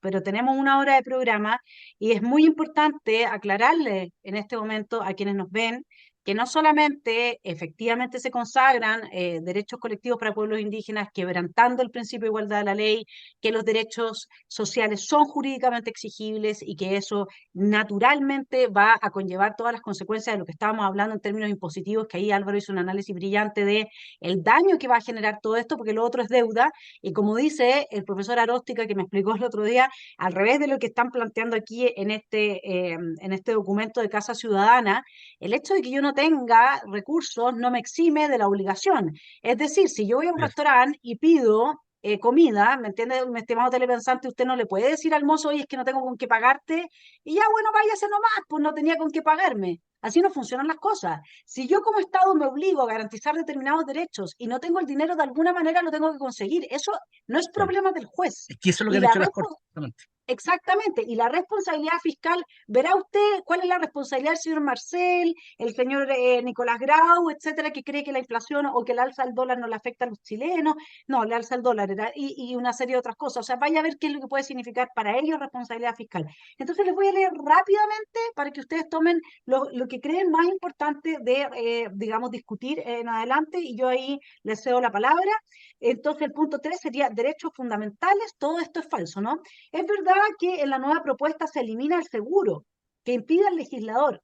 pero tenemos una hora de programa y es muy importante aclararle en este momento a quienes nos ven que no solamente efectivamente se consagran derechos colectivos para pueblos indígenas, quebrantando el principio de igualdad de la ley, que los derechos sociales son jurídicamente exigibles y que eso naturalmente va a conllevar todas las consecuencias de lo que estábamos hablando en términos impositivos, que ahí Álvaro hizo un análisis brillante de el daño que va a generar todo esto, porque lo otro es deuda, y como dice el profesor Aróstica, que me explicó el otro día, al revés de lo que están planteando aquí en este documento de Casa Ciudadana, el hecho de que yo no tenga recursos no me exime de la obligación. Es decir, si yo voy a un restaurante y pido comida, ¿me entiende, mi estimado telepensante? Usted no le puede decir al mozo, oye, es que no tengo con qué pagarte, y ya, bueno, váyase nomás, pues no tenía con qué pagarme. Así no funcionan las cosas. Si yo como Estado me obligo a garantizar determinados derechos y no tengo el dinero, de alguna manera lo tengo que conseguir. Eso no es problema del juez. Es que eso es lo que Y han la hecho las Cortes. Exactamente, y la responsabilidad fiscal, verá usted cuál es la responsabilidad del señor Marcel, el señor Nicolás Grau, etcétera, que cree que la inflación o que el alza del dólar no le afecta a los chilenos, no, le alza el dólar y una serie de otras cosas, o sea, vaya a ver qué es lo que puede significar para ellos responsabilidad fiscal. Entonces les voy a leer rápidamente para que ustedes tomen lo que creen más importante de, digamos, discutir en adelante, y yo ahí les cedo la palabra. Entonces el punto 3 sería derechos fundamentales, todo esto es falso, ¿no? Es verdad que en la nueva propuesta se elimina el seguro, que impide al legislador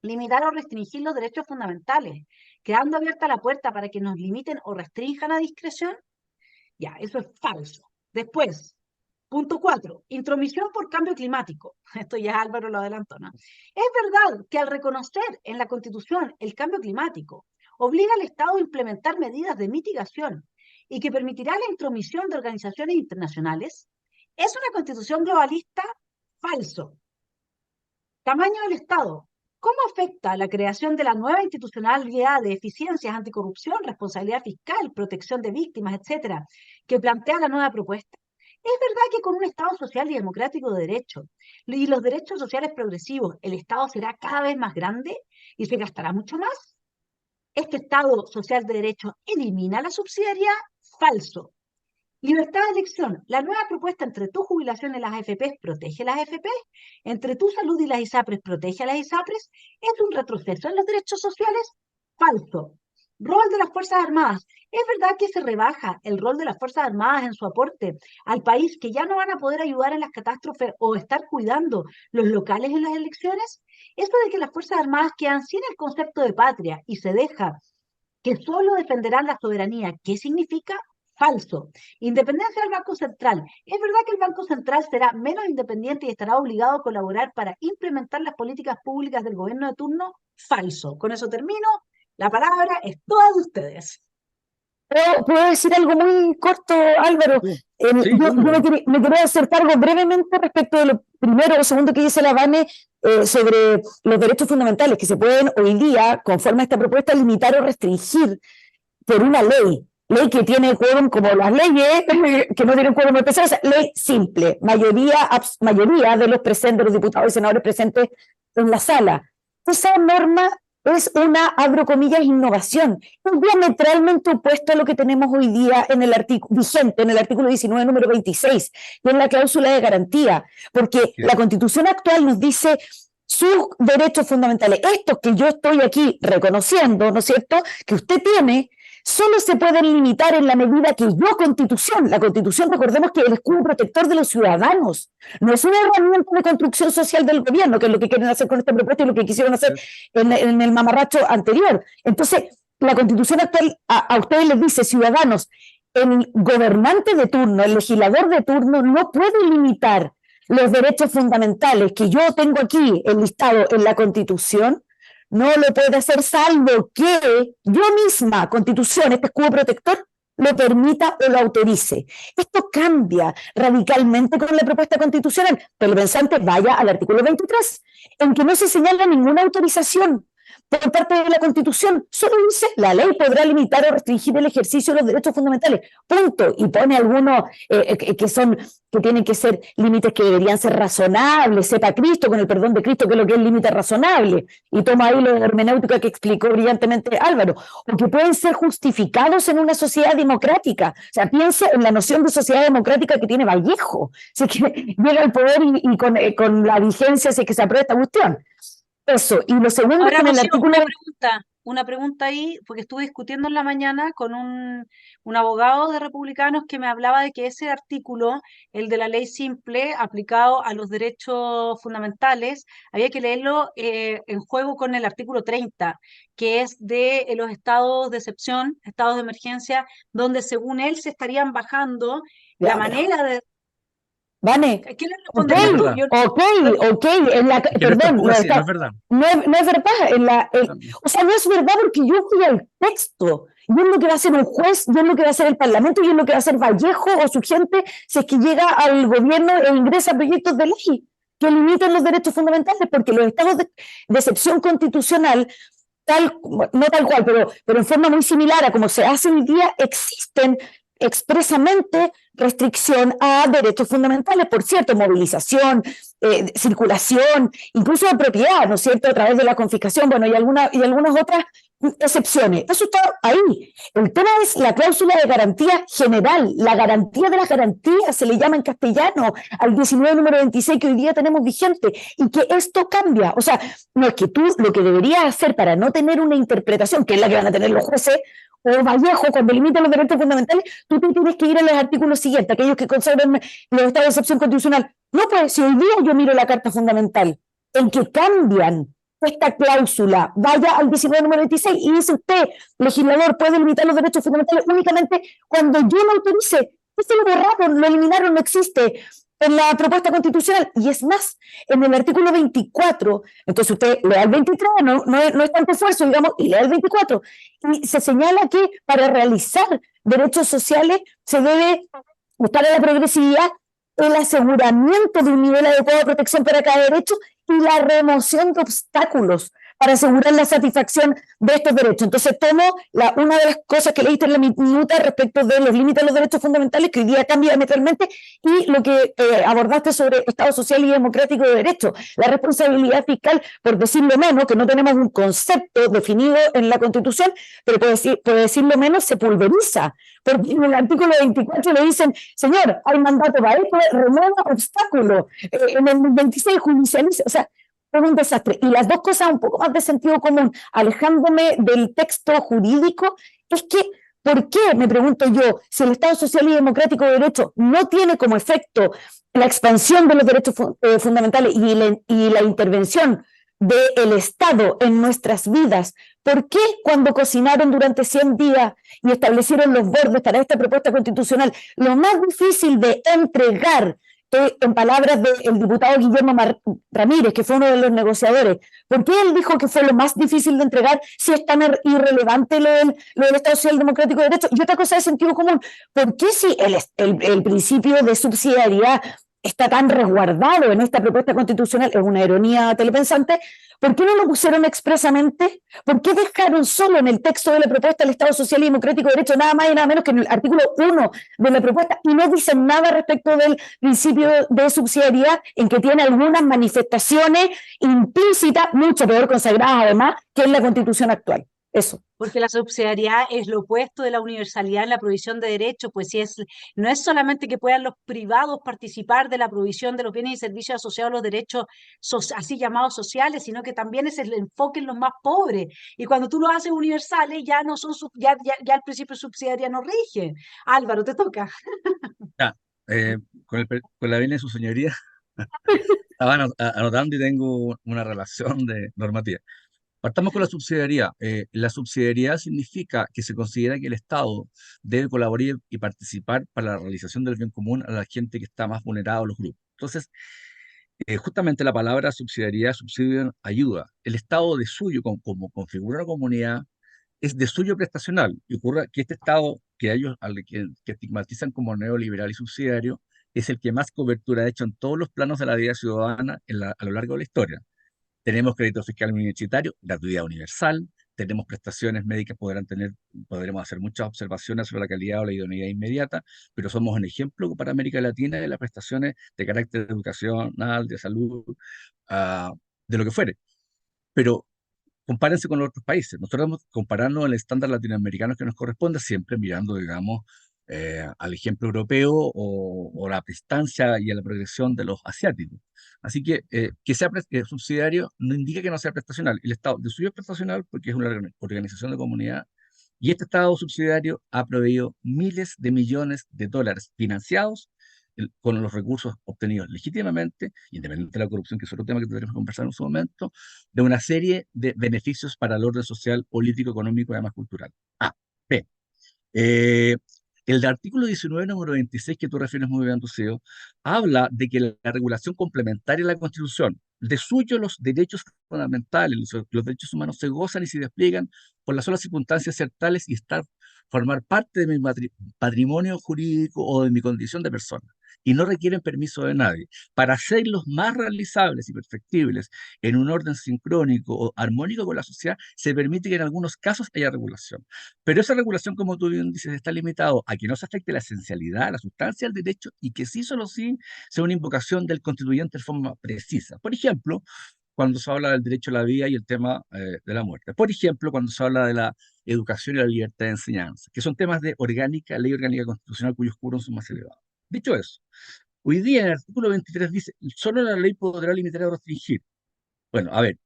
limitar o restringir los derechos fundamentales, quedando abierta la puerta para que nos limiten o restrinjan a discreción. Ya, eso es falso. Después, punto 4, intromisión por cambio climático. Esto ya Álvaro lo adelantó, ¿no? Es verdad que al reconocer en la Constitución el cambio climático, obliga al Estado a implementar medidas de mitigación y que permitirá la intromisión de organizaciones internacionales. ¿Es una constitución globalista? Falso. Tamaño del Estado. ¿Cómo afecta la creación de la nueva institucionalidad de eficiencias, anticorrupción, responsabilidad fiscal, protección de víctimas, etcétera, que plantea la nueva propuesta? Es verdad que con un Estado social y democrático de derecho y los derechos sociales progresivos, el Estado será cada vez más grande y se gastará mucho más. ¿Este Estado social de derecho elimina la subsidiariedad? Falso. Libertad de elección. La nueva propuesta entre tu jubilación y las AFP protege las AFP, entre tu salud y las ISAPRES protege a las ISAPRES. ¿Es un retroceso en los derechos sociales? Falso. Rol de las Fuerzas Armadas. ¿Es verdad que se rebaja el rol de las Fuerzas Armadas en su aporte al país, que ya no van a poder ayudar en las catástrofes o estar cuidando los locales en las elecciones? Eso de que las Fuerzas Armadas quedan sin el concepto de patria y se deja que solo defenderán la soberanía, ¿qué significa? Falso. Independencia del Banco Central. ¿Es verdad que el Banco Central será menos independiente y estará obligado a colaborar para implementar las políticas públicas del gobierno de turno? Falso. Con eso termino. La palabra es toda de ustedes. ¿Puedo decir algo muy corto, Álvaro? Sí, Yo bueno. me quería hacer cargo brevemente respecto de lo primero o segundo que dice la Vane sobre los derechos fundamentales que se pueden hoy día, conforme a esta propuesta, limitar o restringir por una ley que tiene quórum como las leyes que no tienen quórum especial, o sea, ley simple, mayoría de los presentes, los diputados y senadores presentes en la sala. Esa norma es una, abro comillas, innovación. Es diametralmente opuesto a lo que tenemos hoy día en el vigente, en el artículo 19, número 26, y en la cláusula de garantía, porque la Constitución actual nos dice sus derechos fundamentales, estos que yo estoy aquí reconociendo, ¿no es cierto?, que usted tiene, solo se pueden limitar en la medida que la Constitución, recordemos que es el escudo protector de los ciudadanos, no es una herramienta de construcción social del gobierno, que es lo que quieren hacer con esta propuesta y lo que quisieron hacer en el mamarracho anterior. Entonces, la Constitución actual a ustedes les dice, ciudadanos, el gobernante de turno, el legislador de turno no puede limitar los derechos fundamentales que yo tengo aquí enlistado en la Constitución, no lo puede hacer salvo que yo misma, Constitución, este escudo protector, lo permita o lo autorice. Esto cambia radicalmente con la propuesta constitucional, pero el pensante vaya al artículo 23, en que no se señala ninguna autorización por parte de la Constitución, solo dice la ley podrá limitar o restringir el ejercicio de los derechos fundamentales, punto, y pone algunos que tienen que ser límites que deberían ser razonables, sepa Cristo, con el perdón de Cristo, que es lo que es límite razonable, y toma ahí lo de la hermenéutica que explicó brillantemente Álvaro, o que pueden ser justificados en una sociedad democrática. O sea, piense en la noción de sociedad democrática que tiene Vallejo, si es que llega al poder y con la vigencia si es que se aprueba esta cuestión. Eso. Y lo segundo es Ahora, que en el Rocío, artículo... una pregunta ahí, porque estuve discutiendo en la mañana con un abogado de republicanos que me hablaba de que ese artículo, el de la ley simple aplicado a los derechos fundamentales, había que leerlo en juego con el artículo 30, que es de los estados de excepción, estados de emergencia, donde según él se estarían bajando la Ya, pero, manera de... Vane, ¿Qué le ok, No es responderías tú? verdad. Yo, ok, lo- ok, Es que no es perdón, tampoco así, no es verdad. no es verdad, o sea, no es verdad porque yo fui al texto, y es lo que va a hacer un juez, y es lo que va a hacer el Parlamento, y es lo que va a hacer Vallejo o su gente si es que llega al gobierno e ingresa proyectos de ley que limiten los derechos fundamentales, porque los estados de excepción constitucional no tal cual, pero en forma muy similar a como se hace hoy día, existen expresamente restricción a derechos fundamentales, por cierto, movilización, circulación, incluso de propiedad, ¿no es cierto?, a través de la confiscación, bueno, y algunas otras excepciones. Eso está ahí. El tema es la cláusula de garantía general, la garantía de las garantías, se le llama en castellano al 19 número 26 que hoy día tenemos vigente, y que esto cambia. O sea, no es que tú lo que deberías hacer para no tener una interpretación, que es la que van a tener los jueces, o Vallejo, cuando limitan los derechos fundamentales, tú te tienes que ir a los artículos siguientes, aquellos que consagran los estados de excepción constitucional. No, pues si hoy día yo miro la Carta Fundamental, en que cambian esta cláusula, vaya al 19 número 26 y dice usted, legislador, puede limitar los derechos fundamentales únicamente cuando yo lo autorice. Esto lo borraron, lo eliminaron, no existe en la propuesta constitucional. Y es más, en el artículo 24, entonces usted lea el 23, no es tanto esfuerzo, digamos, y lea el 24, y se señala que para realizar derechos sociales se debe buscar a la progresividad el aseguramiento de un nivel adecuado de protección para cada derecho y la remoción de obstáculos para asegurar la satisfacción de estos derechos. Entonces tomo una de las cosas que leíste en la minuta respecto de los límites de los derechos fundamentales, que hoy día cambia diametralmente, y lo que abordaste sobre Estado social y democrático de derecho, la responsabilidad fiscal, por decirlo menos, que no tenemos un concepto definido en la Constitución, pero por decirlo menos se pulveriza, porque en el artículo 24 le dicen, señor, hay mandato para esto, remueva obstáculos, en el 26 judicializa, o sea, es un desastre. Y las dos cosas un poco más de sentido común, alejándome del texto jurídico, es que, ¿por qué, me pregunto yo, si el Estado social y democrático de derecho no tiene como efecto la expansión de los derechos fundamentales y la intervención del Estado en nuestras vidas, ¿por qué cuando cocinaron durante 100 días y establecieron los bordes para esta propuesta constitucional, lo más difícil de entregar, en palabras del diputado Guillermo Ramírez, que fue uno de los negociadores, ¿por qué él dijo que fue lo más difícil de entregar si es tan irrelevante lo del Estado Social Democrático de Derecho? Y otra cosa de sentido común, ¿por qué si el principio de subsidiariedad está tan resguardado en esta propuesta constitucional, es una ironía telepensante, ¿por qué no lo pusieron expresamente? ¿Por qué dejaron solo en el texto de la propuesta del Estado Social y Democrático de Derecho nada más y nada menos que en el artículo 1 de la propuesta, y no dicen nada respecto del principio de subsidiariedad, en que tiene algunas manifestaciones implícitas, mucho peor consagradas además, que en la Constitución actual? Eso. Porque la subsidiariedad es lo opuesto de la universalidad en la provisión de derechos, pues si es, no es solamente que puedan los privados participar de la provisión de los bienes y servicios asociados a los derechos así llamados sociales, sino que también es el enfoque en los más pobres. Y cuando tú lo haces universales, ya no son ya el principio de subsidiariedad no rige. Álvaro, te toca. Ya, con la venia de su señoría, estaba anotando y tengo una relación de normativa. Partamos con la subsidiariedad. La subsidiariedad significa que se considera que el Estado debe colaborar y participar para la realización del bien común a la gente que está más vulnerada, a los grupos. Entonces, justamente la palabra subsidiariedad, subsidio, ayuda. El Estado de suyo, como configura la comunidad, es de suyo prestacional. Y ocurre que este Estado, que ellos que estigmatizan como neoliberal y subsidiario, es el que más cobertura ha hecho en todos los planos de la vida ciudadana a lo largo de la historia. Tenemos crédito fiscal universitario, gratuidad universal, tenemos prestaciones médicas, podremos hacer muchas observaciones sobre la calidad o la idoneidad inmediata, pero somos un ejemplo para América Latina de las prestaciones de carácter educacional, de salud, ah, de lo que fuere. Pero compárense con los otros países. Nosotros vamos a compararnos el estándar latinoamericano que nos corresponde, siempre mirando, digamos, al ejemplo europeo o la prestancia y a la progresión de los asiáticos. Así que sea subsidiario no indica que no sea prestacional. El Estado de suyo es prestacional porque es una organización de comunidad y este Estado subsidiario ha proveído miles de millones de dólares financiados con los recursos obtenidos legítimamente, independiente de la corrupción, que es otro tema que tendremos que conversar en su momento, de una serie de beneficios para el orden social, político, económico y además cultural. A. B. Eh, el artículo 19, número 26, que tú refieres muy bien, Rocío, habla de que la regulación complementaria de la Constitución, de suyo los derechos fundamentales, los derechos humanos se gozan y se despliegan por las solas circunstancias ser tales y formar parte de mi patrimonio jurídico o de mi condición de persona, y no requieren permiso de nadie. Para hacerlos más realizables y perfectibles en un orden sincrónico o armónico con la sociedad, se permite que en algunos casos haya regulación. Pero esa regulación, como tú bien dices, está limitado a que no se afecte la esencialidad, la sustancia del derecho y que sí, solo sí, sea una invocación del constituyente de forma precisa. Por ejemplo, cuando se habla del derecho a la vida y el tema de la muerte. Por ejemplo, cuando se habla de la educación y la libertad de enseñanza, que son temas de ley orgánica constitucional cuyos curos son más elevados. Dicho eso, hoy día el artículo 23 dice, solo la ley podrá limitar o restringir. Bueno, a ver,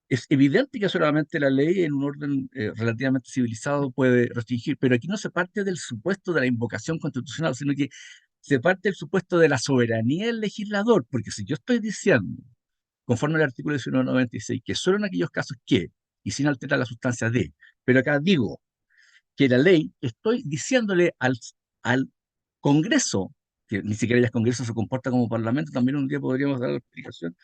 es evidente que solamente la ley en un orden relativamente civilizado puede restringir, pero aquí no se parte del supuesto de la invocación constitucional, sino que se parte del supuesto de la soberanía del legislador, porque si yo estoy diciendo, conforme al artículo 1996, que solo en aquellos casos que, y sin alterar la sustancia de, pero acá digo que la ley, estoy diciéndole al Congreso, que ni siquiera ya es Congreso, se comporta como Parlamento, también un día podríamos dar la explicación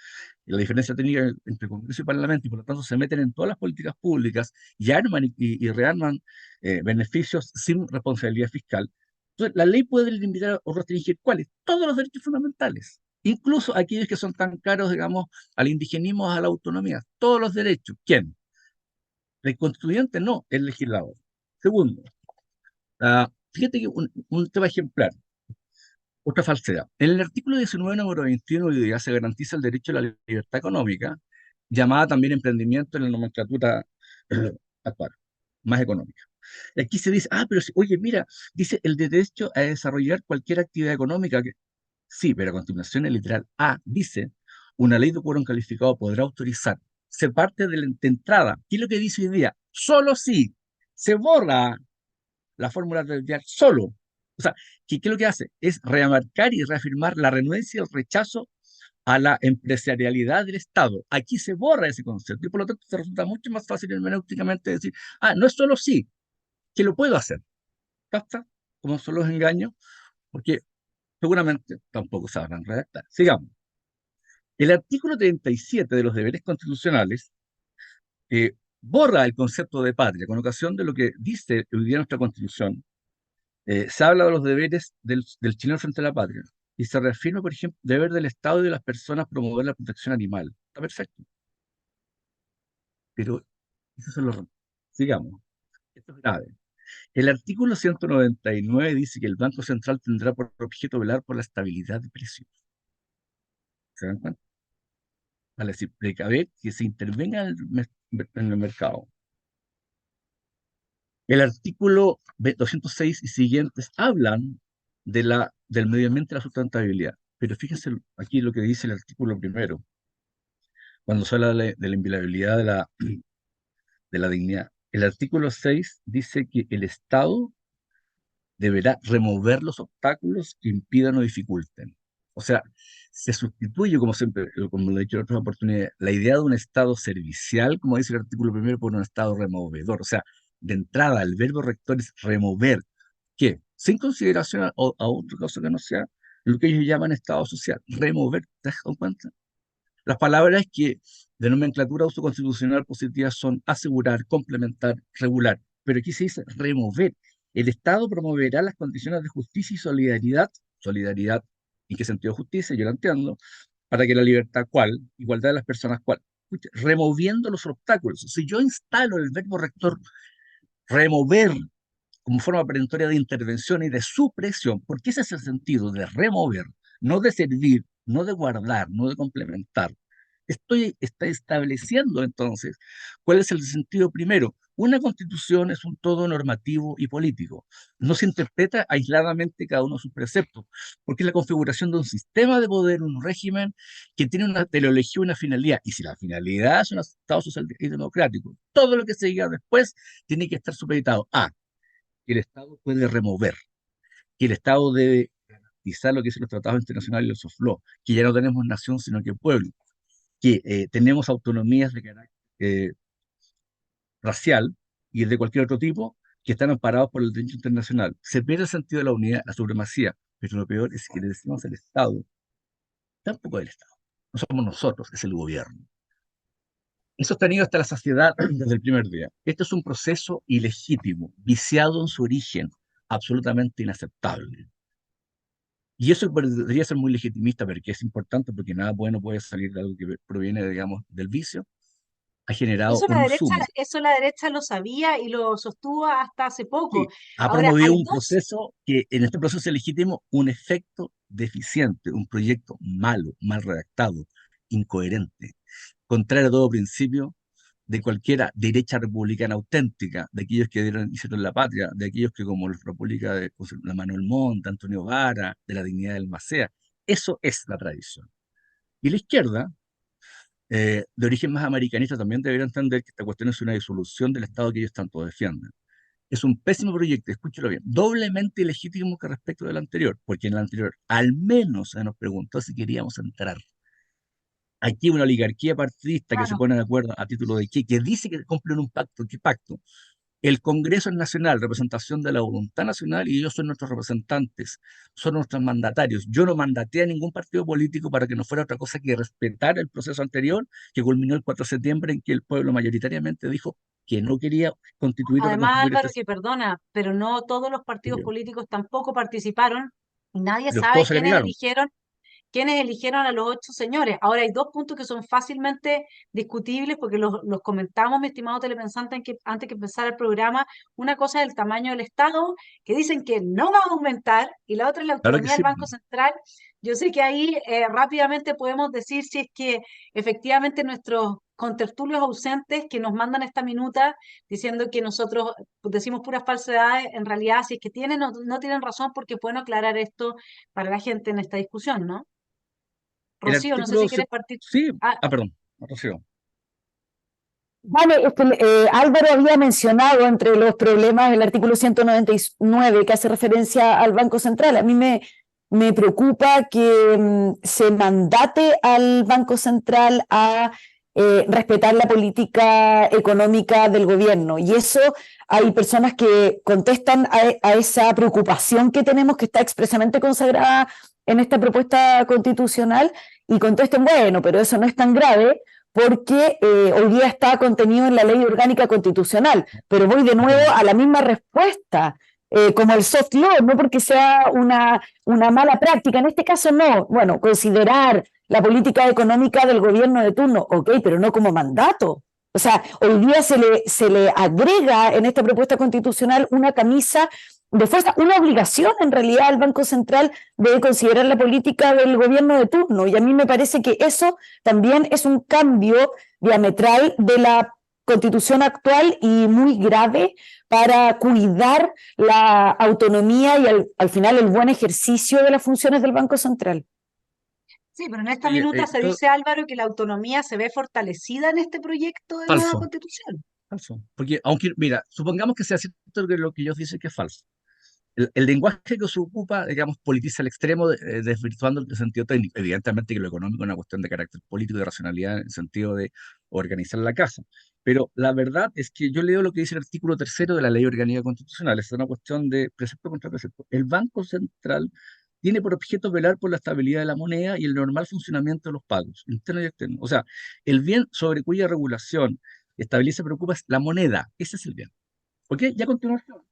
la diferencia técnica entre Congreso y Parlamento, y por lo tanto se meten en todas las políticas públicas y arman y rearman beneficios sin responsabilidad fiscal. Entonces, la ley puede limitar o restringir ¿cuáles? Todos los derechos fundamentales, incluso aquellos que son tan caros, digamos, al indigenismo, a la autonomía. Todos los derechos. ¿Quién? El constituyente no, el legislador. Segundo, fíjate que un tema ejemplar. Otra falsedad. En el artículo 19, número 21, hoy día se garantiza el derecho a la libertad económica, llamada también emprendimiento en la nomenclatura actual, más económica. Y aquí se dice, pero oye, mira, dice el derecho a desarrollar cualquier actividad económica. Sí, pero a continuación el literal A dice, una ley de quórum calificado podrá autorizar. Se parte de entrada. ¿Qué es lo que dice hoy día? Solo si se borra la fórmula del dial solo. O sea, ¿qué es lo que hace? Es remarcar y reafirmar la renuencia y el rechazo a la empresarialidad del Estado. Aquí se borra ese concepto y por lo tanto se resulta mucho más fácil hermenéuticamente decir, no es solo sí, que lo puedo hacer. ¿Basta? Como son los engaños, porque seguramente tampoco sabrán redactar. Sigamos. El artículo 37 de los deberes constitucionales borra el concepto de patria con ocasión de lo que dice hoy día nuestra Constitución. Se habla de los deberes del chileno frente a la patria y se reafirma, por ejemplo, deber del Estado y de las personas promover la protección animal. Está perfecto. Pero eso es lo. Sigamos. Esto es grave. El artículo 199 dice que el Banco Central tendrá por objeto velar por la estabilidad de precios. ¿Se dan cuenta? Vale, es decir, precaver que se intervenga en el mercado. El artículo 206 y siguientes hablan del medio ambiente y la sustentabilidad. Pero fíjense aquí lo que dice el artículo primero, cuando se habla de la inviolabilidad de la dignidad. El artículo 6 dice que el Estado deberá remover los obstáculos que impidan o dificulten. O sea, se sustituye, como siempre, como lo he dicho en otras oportunidades, la idea de un Estado servicial, como dice el artículo primero, por un Estado removedor. O sea, de entrada, el verbo rector es remover, ¿qué? Sin consideración a otra cosa que no sea lo que ellos llaman Estado social. Remover, ¿te has dado cuenta? Las palabras que de nomenclatura uso constitucional positiva son asegurar, complementar, regular. Pero aquí se dice remover. El Estado promoverá las condiciones de justicia y solidaridad. ¿Solidaridad en qué sentido justicia? Yo lo entiendo. Para que la libertad, ¿cuál? Igualdad de las personas, ¿cuál? Escucha, removiendo los obstáculos. Si yo instalo el verbo rector, remover, como forma perentoria de intervención y de supresión, porque ese es el sentido de remover, no de servir, no de guardar, no de complementar. Está estableciendo entonces cuál es el sentido primero. Una constitución es un todo normativo y político. No se interpreta aisladamente cada uno de sus preceptos, porque es la configuración de un sistema de poder, un régimen que tiene una teleología, una finalidad. Y si la finalidad es un Estado social y democrático, todo lo que se diga después tiene que estar supeditado a que el Estado puede remover, que el Estado debe garantizar lo que dicen los tratados internacionales y los soft law, que ya no tenemos nación sino que pueblo, que tenemos autonomías de carácter racial y de cualquier otro tipo que están amparados por el derecho internacional. Se pierde el sentido de la unidad, la supremacía, pero lo peor es que le decimos al Estado, tampoco es el Estado, no somos nosotros, es el gobierno. Y sostenido hasta la saciedad desde el primer día. Este es un proceso ilegítimo, viciado en su origen, absolutamente inaceptable. Y eso debería ser muy legitimista, porque es importante, porque nada bueno puede salir de algo que proviene, digamos, del vicio. Ha generado un insumo. Eso la derecha lo sabía y lo sostuvo hasta hace poco. Sí, ha Ahora, promovido hay un dos. proceso que en este proceso legítimo, un efecto deficiente, un proyecto malo, mal redactado, incoherente, contrario a todo principio de cualquiera derecha republicana auténtica, de aquellos que hicieron la patria, de aquellos que como la República de la Manuel Montt, Antonio Vara, de la dignidad del Macea. Eso es la tradición. Y la izquierda, de origen más americanista, también debería entender que esta cuestión es una disolución del Estado que ellos tanto defienden. Es un pésimo proyecto, escúchalo bien, doblemente ilegítimo que respecto del anterior, porque en el anterior al menos se nos preguntó si queríamos entrar. Aquí una oligarquía partidista que se Claro. pone de acuerdo a título de qué, que dice que cumplen un pacto. ¿Qué pacto? El Congreso es nacional, representación de la voluntad nacional, y ellos son nuestros representantes, son nuestros mandatarios. Yo no mandaté a ningún partido político para que no fuera otra cosa que respetar el proceso anterior, que culminó el 4 de septiembre, en que el pueblo mayoritariamente dijo que no quería constituir o Además, reconstituir este Álvaro, que perdona, pero no todos los partidos sistema. políticos tampoco participaron y nadie Pero sabe todos se negaron. quiénes eligieron a los 8 señores. Ahora hay dos puntos que son fácilmente discutibles porque los comentamos, mi estimado telepensante, antes que empezara el programa. Una cosa es el tamaño del Estado, que dicen que no va a aumentar, y la otra es la Claro que autonomía del sí. Banco Central. Yo sé que ahí rápidamente podemos decir si es que efectivamente nuestros contertulios ausentes que nos mandan esta minuta diciendo que nosotros decimos puras falsedades, en realidad si es que tienen o no tienen razón, porque es bueno aclarar esto para la gente en esta discusión, ¿no? El Rocío, no sé artículo, si quieres partir. sí, Ah, perdón, Rocío. Vale, Álvaro había mencionado entre los problemas el artículo 199 que hace referencia al Banco Central. A mí me preocupa que se mandate al Banco Central a respetar la política económica del gobierno. Y eso hay personas que contestan a esa preocupación que tenemos, que está expresamente consagrada en esta propuesta constitucional, y contestan, bueno, pero eso no es tan grave porque hoy día está contenido en la ley orgánica constitucional, pero voy de nuevo a la misma respuesta, como el soft law, no porque sea una mala práctica, en este caso no, bueno, considerar la política económica del gobierno de turno, ok, pero no como mandato. O sea, hoy día se le agrega en esta propuesta constitucional una camisa de fuerza, una obligación en realidad al Banco Central de considerar la política del gobierno de turno, y a mí me parece que eso también es un cambio diametral de la constitución actual y muy grave para cuidar la autonomía y al final el buen ejercicio de las funciones del Banco Central. sí, pero en esta Oye, minuta se dice, Álvaro, que la autonomía se ve fortalecida en este proyecto de nueva falso, constitución. falso. Porque, aunque, mira, supongamos que sea cierto que lo que ellos dicen que es falso. El lenguaje que se ocupa, digamos, politiza al extremo, desvirtuando el sentido técnico. Evidentemente que lo económico es una cuestión de carácter político y de racionalidad en el sentido de organizar la casa. Pero la verdad es que yo leo lo que dice el artículo tercero de la Ley Orgánica Constitucional. Es una cuestión de precepto contra precepto. El Banco Central tiene por objeto velar por la estabilidad de la moneda y el normal funcionamiento de los pagos, internos y externos. O sea, el bien sobre cuya regulación establece preocupa es la moneda. Ese es el bien. ¿Ok? Ya continuación.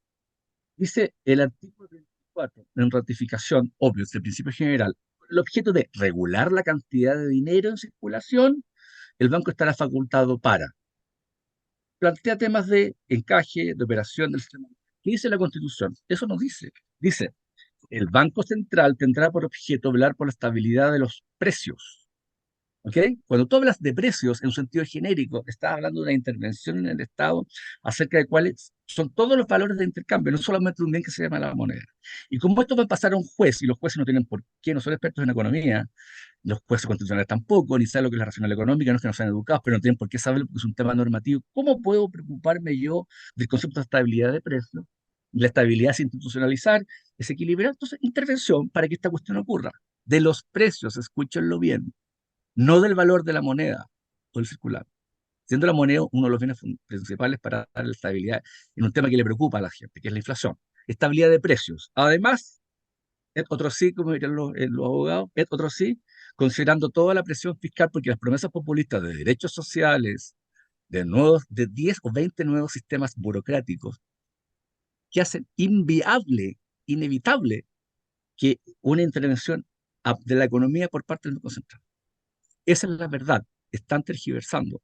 Dice el artículo 34, en ratificación, obvio, es el principio general, el objeto de regular la cantidad de dinero en circulación, el banco estará facultado para plantear temas de encaje, de operación del sistema. ¿Qué dice la Constitución? Eso nos dice. Dice, el Banco Central tendrá por objeto velar por la estabilidad de los precios, ¿Ok? Cuando tú hablas de precios en un sentido genérico, estás hablando de una intervención en el Estado acerca de cuáles son todos los valores de intercambio, no solamente un bien que se llama la moneda. Y como esto va a pasar a un juez, y los jueces no tienen por qué, no son expertos en economía, los jueces constitucionales tampoco, ni saben lo que es la racional económica, no es que no sean educados, pero no tienen por qué saberlo porque es un tema normativo. ¿Cómo puedo preocuparme yo del concepto de estabilidad de precios? La estabilidad es institucionalizar, es equilibrar. Entonces, intervención para que esta cuestión ocurra. De los precios, escúchenlo bien, no del valor de la moneda o el circular. Siendo la moneda uno de los bienes principales para dar estabilidad en un tema que le preocupa a la gente, que es la inflación. Estabilidad de precios. Además, es otro sí, como dirían los abogados, es otro sí, considerando toda la presión fiscal, porque las promesas populistas de derechos sociales, de 10 o 20 nuevos sistemas burocráticos, que hacen inviable, inevitable, que una intervención de la economía por parte del Banco Central. Esa es la verdad. Están tergiversando.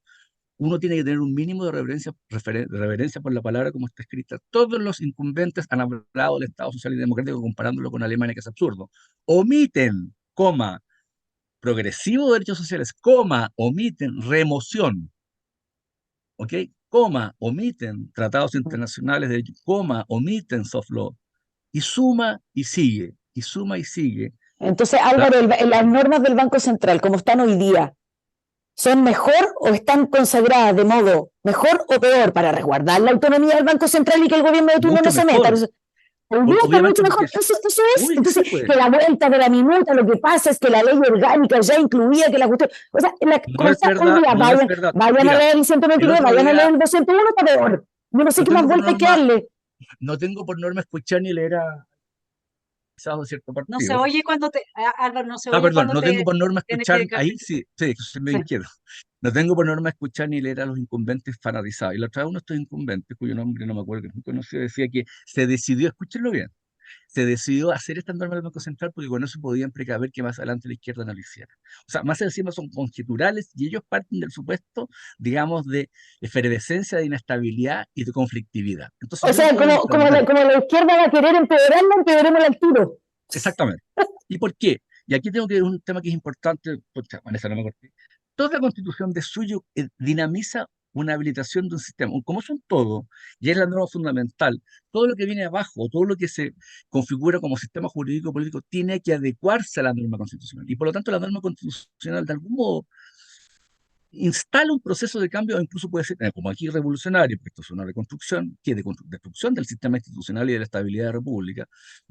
Uno tiene que tener un mínimo de reverencia por la palabra como está escrita. Todos los incumbentes han hablado del Estado Social y Democrático comparándolo con Alemania, que es absurdo. Omiten, coma, progresivo de derechos sociales, coma, omiten remoción, ¿ok? Coma, omiten tratados internacionales de derechos, coma, omiten soft law, y suma y sigue, y suma y sigue. Entonces, Álvaro, las normas del Banco Central, como están hoy día, ¿son mejor o están consagradas de modo mejor o peor para resguardar la autonomía del Banco Central y que el gobierno de turno no Mucho se meta? mejor, Hoy día está mucho obviamente mejor. porque Eso es. uy, Entonces, sí, pues, que la vuelta de la minuta, lo que pasa es que la ley orgánica ya incluía que la cuestión. O sea, no como es está hoy verdad, día, no es verdad. vayan a Mira, leer el el 129, otro vayan a leer día el 201, está peor. Yo no sé no qué más tengo por vuelta hay que norma, darle. no tengo por norma escuchar ni leer a de cierto No se partido. oye cuando Álvaro, no se Ah, oye perdón, cuando no tengo te por norma tienes que escuchar, dedicar. ahí sí, sí, que soy medio Sí. inquieto. No tengo por norma escuchar ni leer a los incumbentes fanatizados. Y la otra vez uno de estos incumbentes, cuyo nombre no me acuerdo, que es muy conocido, decía que se decidió, escúchenlo bien, se decidió hacer esta norma del Banco Central porque con eso podían precaver que más adelante la izquierda no lo hiciera. O sea, más encima son conjeturales y ellos parten del supuesto, digamos, de efervescencia, de inestabilidad y de conflictividad. Entonces O yo no sea, puedo entender. como la izquierda va a querer empeorarla, empeoremos al tiro. Exactamente. ¿Y por qué? Y aquí tengo que ver un tema que es importante, pucha, Vanessa, no me corté. Toda constitución de suyo dinamiza una habilitación de un sistema. Como es un todo, y es la norma fundamental, todo lo que viene abajo, todo lo que se configura como sistema jurídico político, tiene que adecuarse a la norma constitucional. Y por lo tanto, la norma constitucional, de algún modo, instala un proceso de cambio, o incluso puede ser, como aquí revolucionario, porque esto es una reconstrucción, que de destrucción del sistema institucional y de la estabilidad de la República,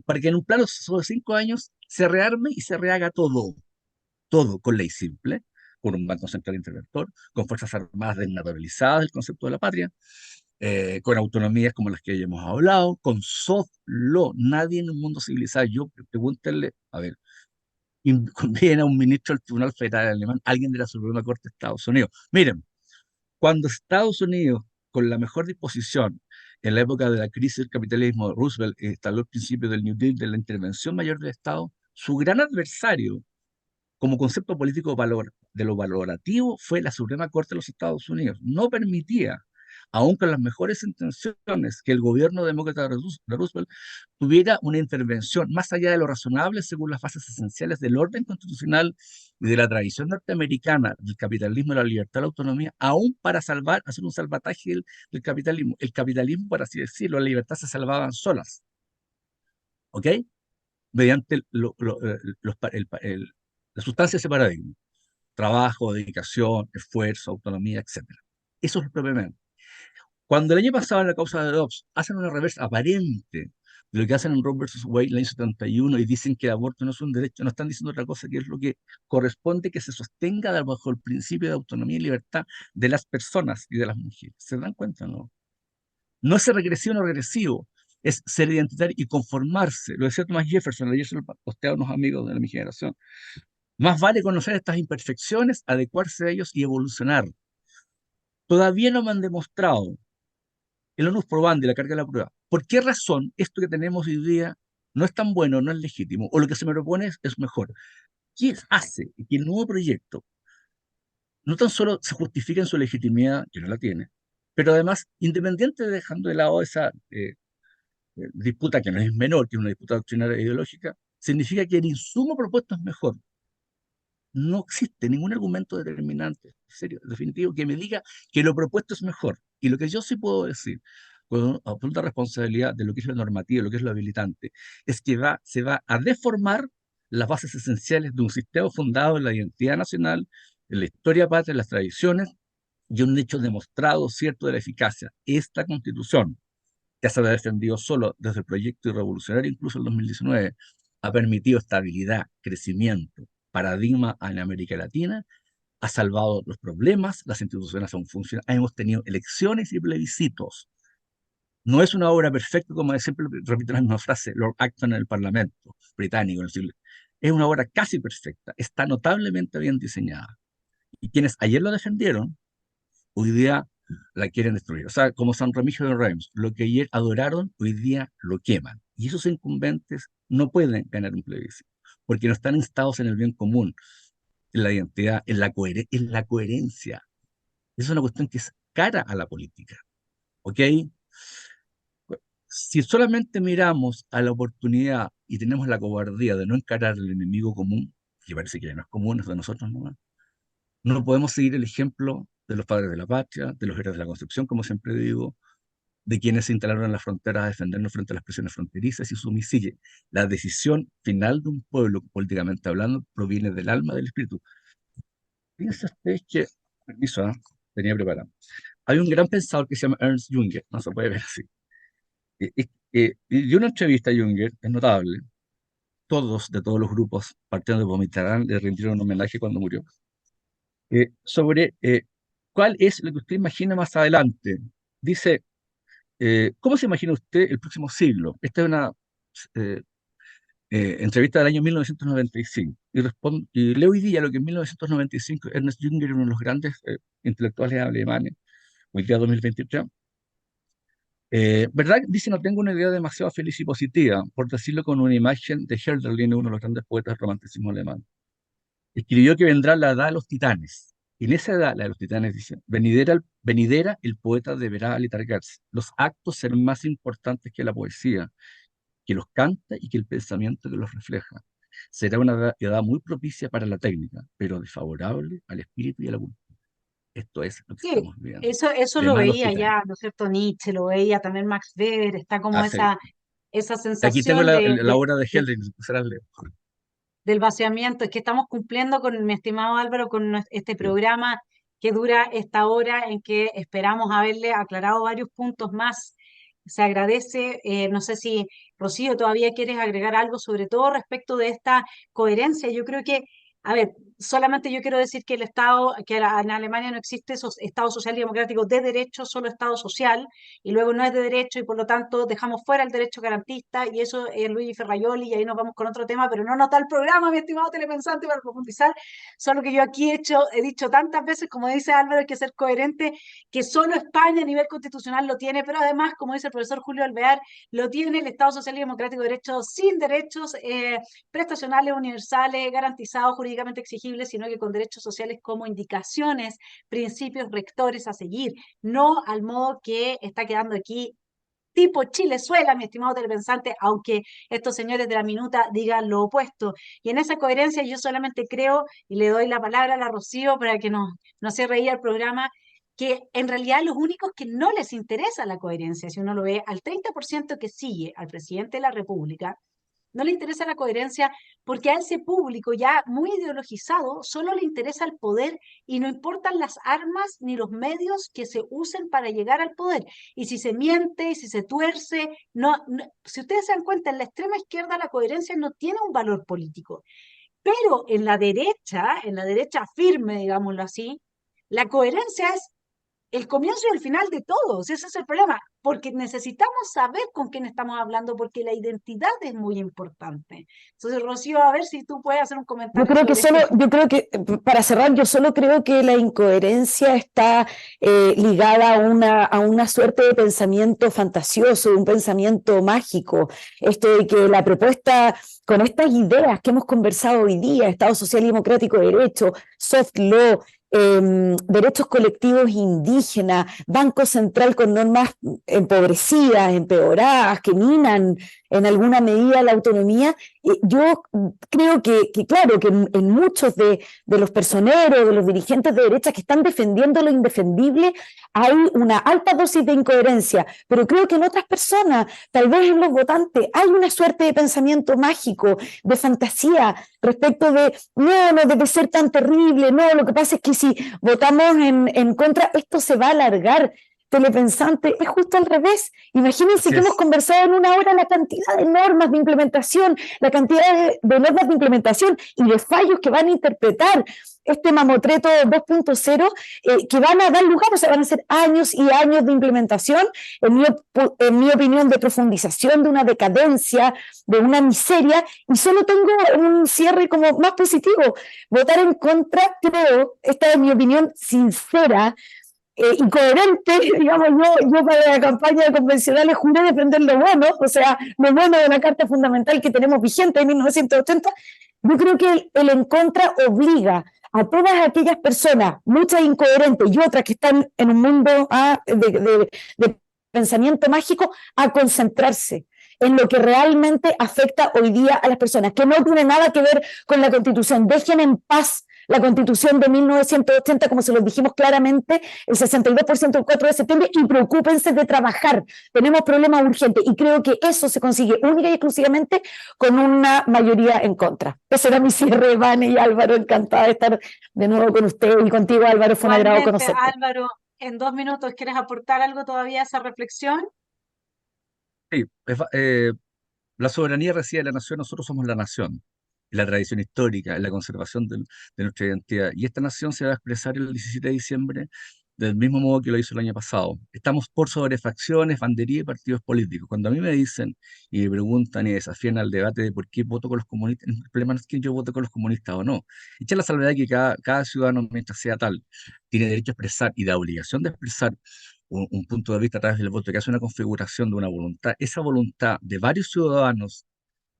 para que en un plano solo de 5 años se rearme y se rehaga todo, todo con ley simple, con un Banco Central interventor, con Fuerzas Armadas desnaturalizadas del concepto de la patria, con autonomías como las que ya hemos hablado, con soft law. Nadie en un mundo civilizado, yo pregúntenle, a ver, conviene a un ministro del Tribunal Federal Alemán, alguien de la Suprema Corte de Estados Unidos. Miren, cuando Estados Unidos, con la mejor disposición, en la época de la crisis del capitalismo, Roosevelt instaló el principio del New Deal, de la intervención mayor del Estado, su gran adversario como concepto político de lo valorativo fue la Suprema Corte de los Estados Unidos. No permitía, aun con las mejores intenciones, que el gobierno demócrata de Roosevelt tuviera una intervención más allá de lo razonable según las bases esenciales del orden constitucional y de la tradición norteamericana del capitalismo, la libertad, la autonomía, aún para hacer un salvataje del capitalismo. El capitalismo, por así decirlo, la libertad se salvaban solas, ¿ok? Mediante la sustancia de ese paradigma: trabajo, dedicación, esfuerzo, autonomía, etcétera. Eso es propiamente. Cuando el año pasado en la causa de Dobbs hacen una reversa aparente de lo que hacen en Roe versus Wade en el año 71 y dicen que el aborto no es un derecho, no están diciendo otra cosa que es lo que corresponde que se sostenga bajo el principio de autonomía y libertad de las personas y de las mujeres. ¿Se dan cuenta, no? No es ser regresivo o no regresivo, es ser identitario y conformarse. Lo decía Thomas Jefferson, ayer se lo postearon unos amigos de mi generación. Más vale conocer estas imperfecciones, adecuarse a ellos y evolucionar. Todavía no me han demostrado el onus probandi, la carga de la prueba. ¿Por qué razón esto que tenemos hoy día no es tan bueno, no es legítimo, o lo que se me propone es mejor? ¿Qué hace que el nuevo proyecto no tan solo se justifique en su legitimidad, que no la tiene, pero además, independiente de dejando de lado esa disputa que no es menor, que es una disputa doctrinaria e ideológica, significa que el insumo propuesto es mejor? no existe ningún argumento determinante, serio, definitivo, que me diga que lo propuesto es mejor. Y lo que yo sí puedo decir, con absoluta responsabilidad de lo que es lo normativo, lo que es lo habilitante, es que se va a deformar las bases esenciales de un sistema fundado en la identidad nacional, en la historia patria, en las tradiciones, y un hecho demostrado, cierto, de la eficacia. Esta Constitución, que se ha defendido solo desde el proyecto revolucionario, incluso en 2019, ha permitido estabilidad, crecimiento, paradigma en América Latina, ha salvado los problemas, las instituciones son funcionales, hemos tenido elecciones y plebiscitos. No es una obra perfecta, como siempre repito la misma frase, Lord Acton en el Parlamento británico, en el siglo. Es una obra casi perfecta, está notablemente bien diseñada. Y quienes ayer lo defendieron, hoy día la quieren destruir. O sea, como San Remigio de Reims, lo que ayer adoraron, hoy día lo queman. Y esos incumbentes no pueden ganar un plebiscito, porque no están instados en el bien común, en la identidad, en la coherencia. Es una cuestión que es cara a la política. ¿Ok? Si solamente miramos a la oportunidad y tenemos la cobardía de no encarar el enemigo común, que parece que ya no es común, es de nosotros nomás, no podemos seguir el ejemplo de los padres de la patria, de los héroes de la Concepción, como siempre digo, de quienes se instalaron en las fronteras a defendernos frente a las presiones fronterizas y su homicidio. La decisión final de un pueblo, políticamente hablando, proviene del alma, del espíritu. Fíjense ustedes que, permiso, tenía preparado. Hay un gran pensador que se llama Ernst Junger, no se puede ver así. Y una entrevista a Junger es notable. Todos, de todos los grupos, partiendo de Vomitarán, le rindieron un homenaje cuando murió. Sobre cuál es lo que usted imagina más adelante. Dice, ¿cómo se imagina usted el próximo siglo? Esta es una eh, entrevista del año 1995. Y leo hoy día lo que en 1995 Ernest Junger, uno de los grandes intelectuales alemanes, hoy día 2023. ¿Verdad? Dice, no tengo una idea demasiado feliz y positiva, por decirlo con una imagen de Hölderlin, uno de los grandes poetas del romanticismo alemán. Escribió que vendrá la edad de los titanes. Y en esa edad, la de los titanes, dice, venidera el poeta deberá aletargarse. Los actos serán más importantes que la poesía, que los canta y que el pensamiento que los refleja. Será una edad muy propicia para la técnica, pero desfavorable al espíritu y a la cultura. Esto es lo que Sí, estamos viviendo. eso lo Además, los veía titanes. ya, ¿no es cierto? Nietzsche, lo veía también Max Weber, está como Hace, esa aquí tengo sensación la obra de Hölderlin, se las leo. del vaciamiento. Es que estamos cumpliendo con mi estimado Álvaro con este Sí. programa que dura esta hora en que esperamos haberle aclarado varios puntos más. Se agradece. No sé si Rocío todavía quieres agregar algo, sobre todo respecto de esta coherencia. Yo creo que, a ver, solamente yo quiero decir que el Estado, en Alemania no existe esos Estado social y democrático de derecho, solo Estado social, y luego no es de derecho y por lo tanto dejamos fuera el derecho garantista y eso es Luigi Ferraioli y ahí nos vamos con otro tema, pero no nos da el programa, mi estimado telepensante, para profundizar, solo que yo aquí he dicho tantas veces, como dice Álvaro, hay que ser coherente, que solo España a nivel constitucional lo tiene, pero además, como dice el profesor Julio Alvear, lo tiene el Estado social y democrático de derechos sin derechos prestacionales universales, garantizados, jurídicamente exigibles, sino que con derechos sociales como indicaciones, principios rectores a seguir, no al modo que está quedando aquí tipo Chilezuela, mi estimado telepensante, aunque estos señores de la minuta digan lo opuesto. Y en esa coherencia yo solamente creo, y le doy la palabra a la Rocío para que nos cierre ahí el programa, que en realidad los únicos que no les interesa la coherencia, si uno lo ve, al 30% que sigue al presidente de la República, no le interesa la coherencia porque a ese público ya muy ideologizado solo le interesa el poder y no importan las armas ni los medios que se usen para llegar al poder. Y si se miente, y si se tuerce, si ustedes se dan cuenta, en la extrema izquierda la coherencia no tiene un valor político. Pero en la derecha firme, digámoslo así, la coherencia es el comienzo y el final de todos. Ese es el problema, porque necesitamos saber con quién estamos hablando, porque la identidad es muy importante. Entonces, Rocío, a ver si tú puedes hacer un comentario sobre este. Yo creo que, para cerrar, yo solo creo que la incoherencia está ligada a una suerte de pensamiento fantasioso, un pensamiento mágico, de que la propuesta con estas ideas que hemos conversado hoy día, Estado social y democrático de derecho, soft law, derechos colectivos indígenas, Banco Central con normas empobrecidas, empeoradas, que minan en alguna medida la autonomía, Yo creo claro, que en muchos de los personeros, de los dirigentes de derecha que están defendiendo lo indefendible, hay una alta dosis de incoherencia, pero creo que en otras personas, tal vez en los votantes, hay una suerte de pensamiento mágico, de fantasía, respecto de, no debe ser tan terrible, no, lo que pasa es que si votamos en contra, esto se va a alargar. Telepensante, es justo al revés. Imagínense que hemos conversado en una hora la cantidad de normas de implementación, la cantidad de normas de implementación y de fallos que van a interpretar este mamotreto 2.0, que van a dar lugar, o sea, van a ser años y años de implementación, en mi opinión, de profundización, de una decadencia, de una miseria, y solo tengo un cierre como más positivo. Votar en contra, creo, esta es mi opinión sincera, incoherente, digamos, yo para la campaña de convencionales juré defender lo bueno, o sea, lo bueno de la Carta Fundamental que tenemos vigente en 1980, yo creo que el en contra obliga a todas aquellas personas, muchas incoherentes y otras que están en un mundo de pensamiento mágico, a concentrarse en lo que realmente afecta hoy día a las personas, que no tiene nada que ver con la Constitución. Dejen en paz la Constitución de 1980, como se lo dijimos claramente, el 62% el 4 de septiembre, y preocúpense de trabajar. Tenemos problemas urgentes, y creo que eso se consigue única y exclusivamente con una mayoría en contra. Ese era mi cierre, Vane y Álvaro, encantada de estar de nuevo con usted y contigo, Álvaro, fue un agrado conocerte. Álvaro, en 2 minutos, ¿quieres aportar algo todavía a esa reflexión? Sí, la soberanía reside en la nación, nosotros somos la nación, en la tradición histórica, en la conservación de nuestra identidad. Y esta nación se va a expresar el 17 de diciembre del mismo modo que lo hizo el año pasado. Estamos por sobre facciones, banderías y partidos políticos. Cuando a mí me dicen y me preguntan y desafían al debate de por qué voto con los comunistas, el problema no es que yo vote con los comunistas o no. Echa la salvedad que cada ciudadano, mientras sea tal, tiene derecho a expresar y la obligación de expresar un punto de vista a través del voto, que hace una configuración de una voluntad. Esa voluntad de varios ciudadanos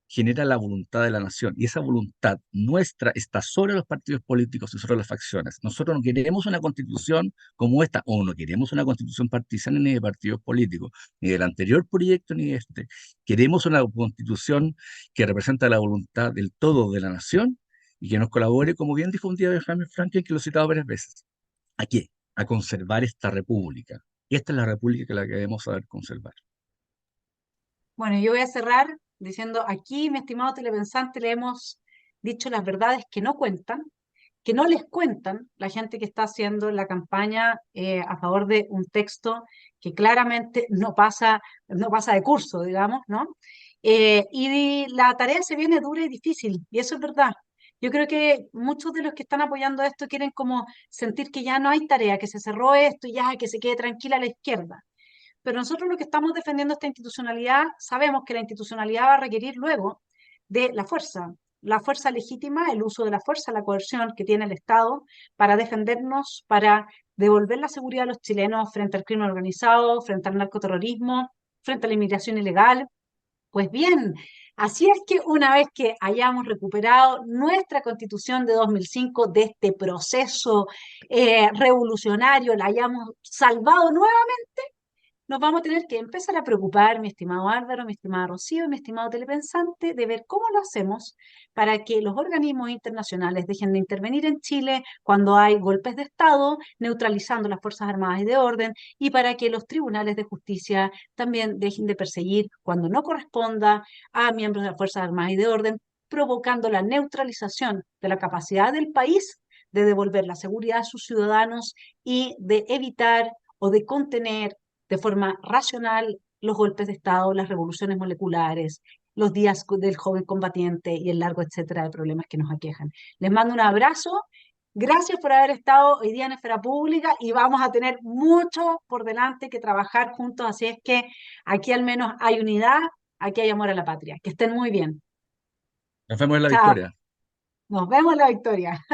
genera la voluntad de la nación, y esa voluntad nuestra está sobre los partidos políticos y sobre las facciones. Nosotros no queremos una constitución como esta, o no queremos una constitución partisana ni de partidos políticos, ni del anterior proyecto ni de este. Queremos una constitución que representa la voluntad del todo de la nación y que nos colabore, como bien dijo un día Benjamin Franklin, que lo he citado varias veces. ¿A qué? A conservar esta república. Y esta es la república que la que debemos saber conservar. Bueno, yo voy a cerrar diciendo aquí, mi estimado telepensante, le hemos dicho las verdades que no cuentan, que no les cuentan la gente que está haciendo la campaña a favor de un texto que claramente no pasa de curso, digamos, ¿no? Y la tarea se viene dura y difícil, y eso es verdad. Yo creo que muchos de los que están apoyando esto quieren como sentir que ya no hay tarea, que se cerró esto y ya que se quede tranquila la izquierda. Pero nosotros los que estamos defendiendo esta institucionalidad, sabemos que la institucionalidad va a requerir luego de la fuerza legítima, el uso de la fuerza, la coerción que tiene el Estado para defendernos, para devolver la seguridad a los chilenos frente al crimen organizado, frente al narcoterrorismo, frente a la inmigración ilegal. Pues bien, así es que una vez que hayamos recuperado nuestra Constitución de 2005 de este proceso revolucionario, la hayamos salvado nuevamente, nos vamos a tener que empezar a preocupar, mi estimado Álvaro, mi estimada Rocío, mi estimado telepensante, de ver cómo lo hacemos para que los organismos internacionales dejen de intervenir en Chile cuando hay golpes de Estado, neutralizando las Fuerzas Armadas y de orden, y para que los tribunales de justicia también dejen de perseguir cuando no corresponda a miembros de las Fuerzas Armadas y de orden, provocando la neutralización de la capacidad del país de devolver la seguridad a sus ciudadanos y de evitar o de contener de forma racional los golpes de Estado, las revoluciones moleculares, los días del joven combatiente y el largo etcétera de problemas que nos aquejan. Les mando un abrazo. Gracias por haber estado hoy día en Esfera Pública y vamos a tener mucho por delante que trabajar juntos, así es que aquí al menos hay unidad, aquí hay amor a la patria. Que estén muy bien. Nos vemos en la Chao. victoria. Nos vemos en la victoria.